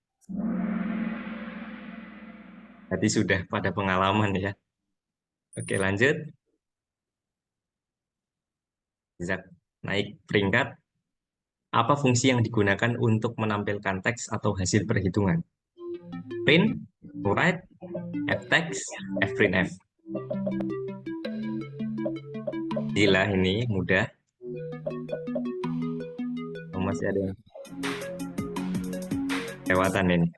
Tadi sudah pada pengalaman ya. Oke, lanjut. Zak naik peringkat. Apa fungsi yang digunakan untuk menampilkan teks atau hasil perhitungan? Print, write, ftext, fprintf. Gila ini mudah. Masih ada yang kelewatan ini.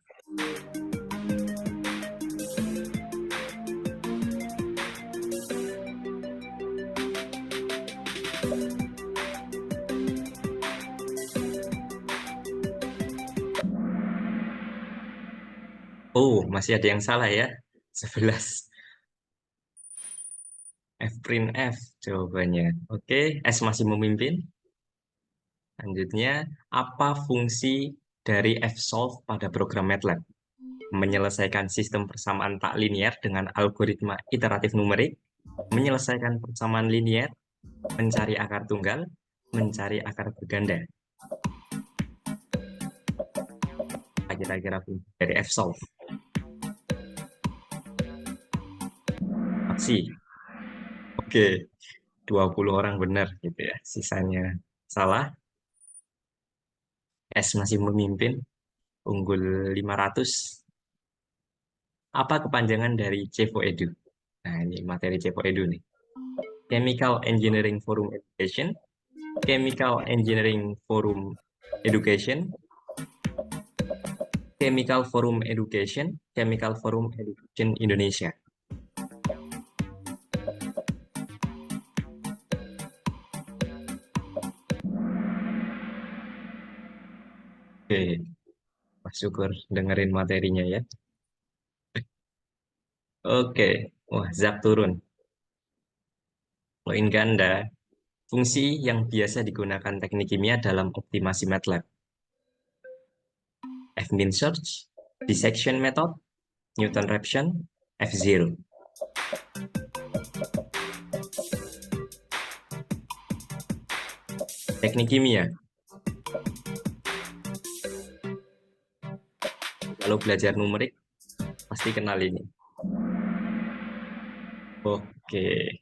Oh, masih ada yang salah ya. 11. Fprintf jawabannya. Oke, S masih memimpin. Selanjutnya, apa fungsi dari fsolve pada program MATLAB? menyelesaikan sistem persamaan tak linear dengan algoritma iteratif numerik, menyelesaikan persamaan linear, mencari akar tunggal, mencari akar berganda. Kira-kira dari F-solve. Masih. Oke, 20 orang benar gitu ya. Sisanya salah. S masih memimpin, unggul 500. Apa kepanjangan dari CEVO Edu? Nah, ini materi CEVO Edu nih. Chemical Engineering Forum Education, Chemical Engineering Forum Education, Chemical Forum Education, Chemical Forum Education Indonesia. Oke, Mas syukur dengerin materinya ya. Oke, wah Zak turun. Poin ganda, fungsi yang biasa digunakan teknik kimia dalam optimasi MATLAB. F-min search, dissection method, Newton Raphson, F0. Teknik kimia. Kalau belajar numerik, pasti kenal ini. Oke,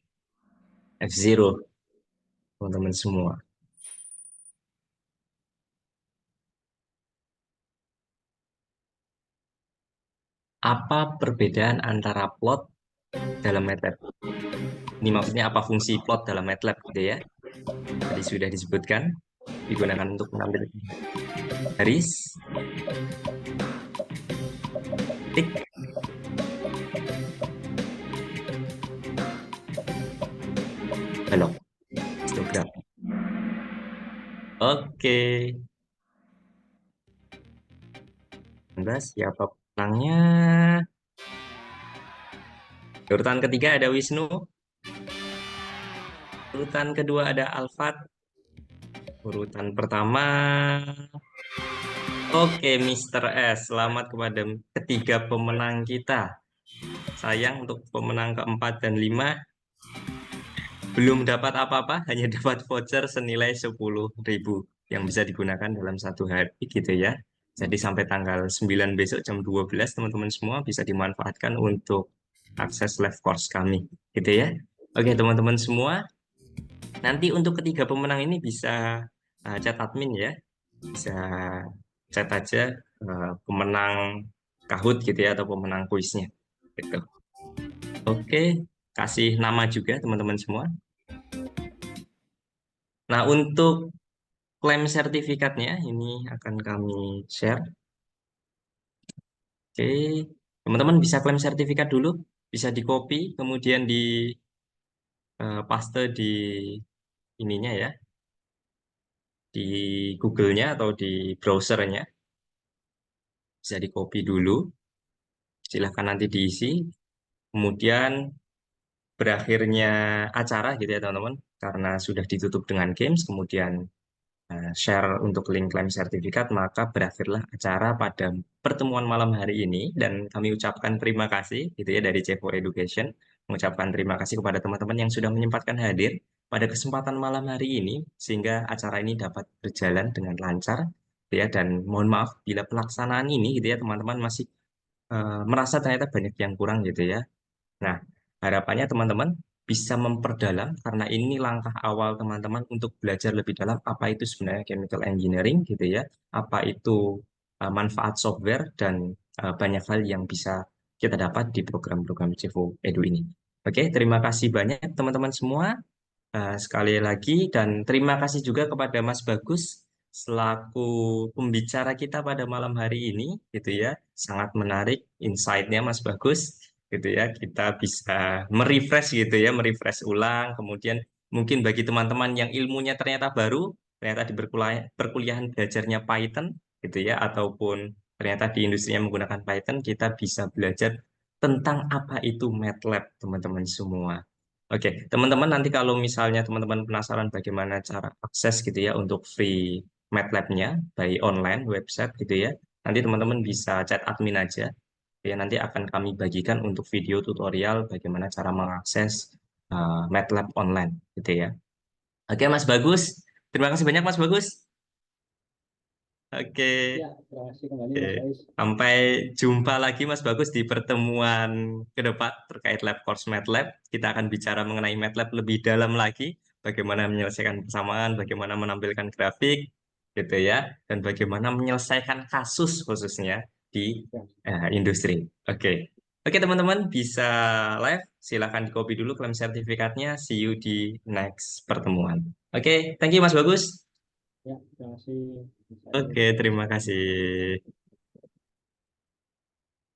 F0, teman-teman semua. Apa perbedaan antara plot dalam MATLAB? Ini maksudnya apa fungsi plot dalam MATLAB gitu ya. Tadi sudah disebutkan, digunakan untuk mengambil garis, tik, belok, histogram. Oke. 19, siapa pemenangnya? Urutan ketiga ada Wisnu. Urutan kedua ada Alfat. Urutan pertama, oke, Mr. S. Selamat kepada ketiga pemenang kita. Sayang untuk pemenang keempat dan 5 belum dapat apa-apa, hanya dapat voucher senilai 10.000 yang bisa digunakan dalam satu hari gitu ya. Jadi sampai tanggal 9 besok jam 12 teman-teman semua bisa dimanfaatkan untuk akses live course kami gitu ya. Oke teman-teman semua, nanti untuk ketiga pemenang ini bisa chat admin ya. Bisa chat aja pemenang Kahoot gitu ya atau pemenang kuisnya gitu. Oke, kasih nama juga teman-teman semua. Nah, untuk klaim sertifikatnya ini akan kami share. Oke, teman-teman bisa klaim sertifikat dulu, bisa di copy, kemudian di paste di ininya ya, di Google-nya atau di browsernya. Bisa di copy dulu, silahkan nanti diisi. Kemudian berakhirnya acara gitu ya teman-teman, karena sudah ditutup dengan games, kemudian share untuk link klaim sertifikat, maka berakhirlah acara pada pertemuan malam hari ini dan kami ucapkan terima kasih gitu ya dari Cevo Education, mengucapkan terima kasih kepada teman-teman yang sudah menyempatkan hadir pada kesempatan malam hari ini sehingga acara ini dapat berjalan dengan lancar gitu ya, dan mohon maaf bila pelaksanaan ini gitu ya teman-teman masih merasa ternyata banyak yang kurang gitu ya. Nah, harapannya teman-teman bisa memperdalam karena ini langkah awal teman-teman untuk belajar lebih dalam apa itu sebenarnya chemical engineering gitu ya, apa itu manfaat software dan banyak hal yang bisa kita dapat di program-program Cevo Edu ini. Oke, terima kasih banyak teman-teman semua. Sekali lagi dan terima kasih juga kepada Mas Bagus selaku pembicara kita pada malam hari ini gitu ya. Sangat menarik insight-nya Mas Bagus gitu ya. Kita bisa merefresh gitu ya, merefresh ulang. Kemudian mungkin bagi teman-teman yang ilmunya ternyata baru, ternyata di perkuliahan belajarnya Python gitu ya, ataupun ternyata di industrinya menggunakan Python, kita bisa belajar tentang apa itu MATLAB teman-teman semua. Oke, teman-teman nanti kalau misalnya teman-teman penasaran bagaimana cara akses gitu ya untuk free MATLAB-nya by online website gitu ya. Nanti teman-teman bisa chat admin aja Ya, nanti akan kami bagikan untuk video tutorial bagaimana cara mengakses MATLAB online, gitu ya. Oke, Mas Bagus. Terima kasih banyak, Mas Bagus. Oke. Ya, terima kasih kembali Oke. Mas Ais. Sampai jumpa lagi Mas Bagus di pertemuan ke depan terkait lab course MATLAB. Kita akan bicara mengenai MATLAB lebih dalam lagi, bagaimana menyelesaikan persamaan, bagaimana menampilkan grafik, gitu ya, dan bagaimana menyelesaikan kasus khususnya di Ya. industri. Oke. Oke teman-teman, bisa live. Silakan di copy dulu klaim sertifikatnya. See you di next pertemuan. Oke, thank you Mas Bagus. Ya, terima kasih Mas Ais. Oke, terima kasih.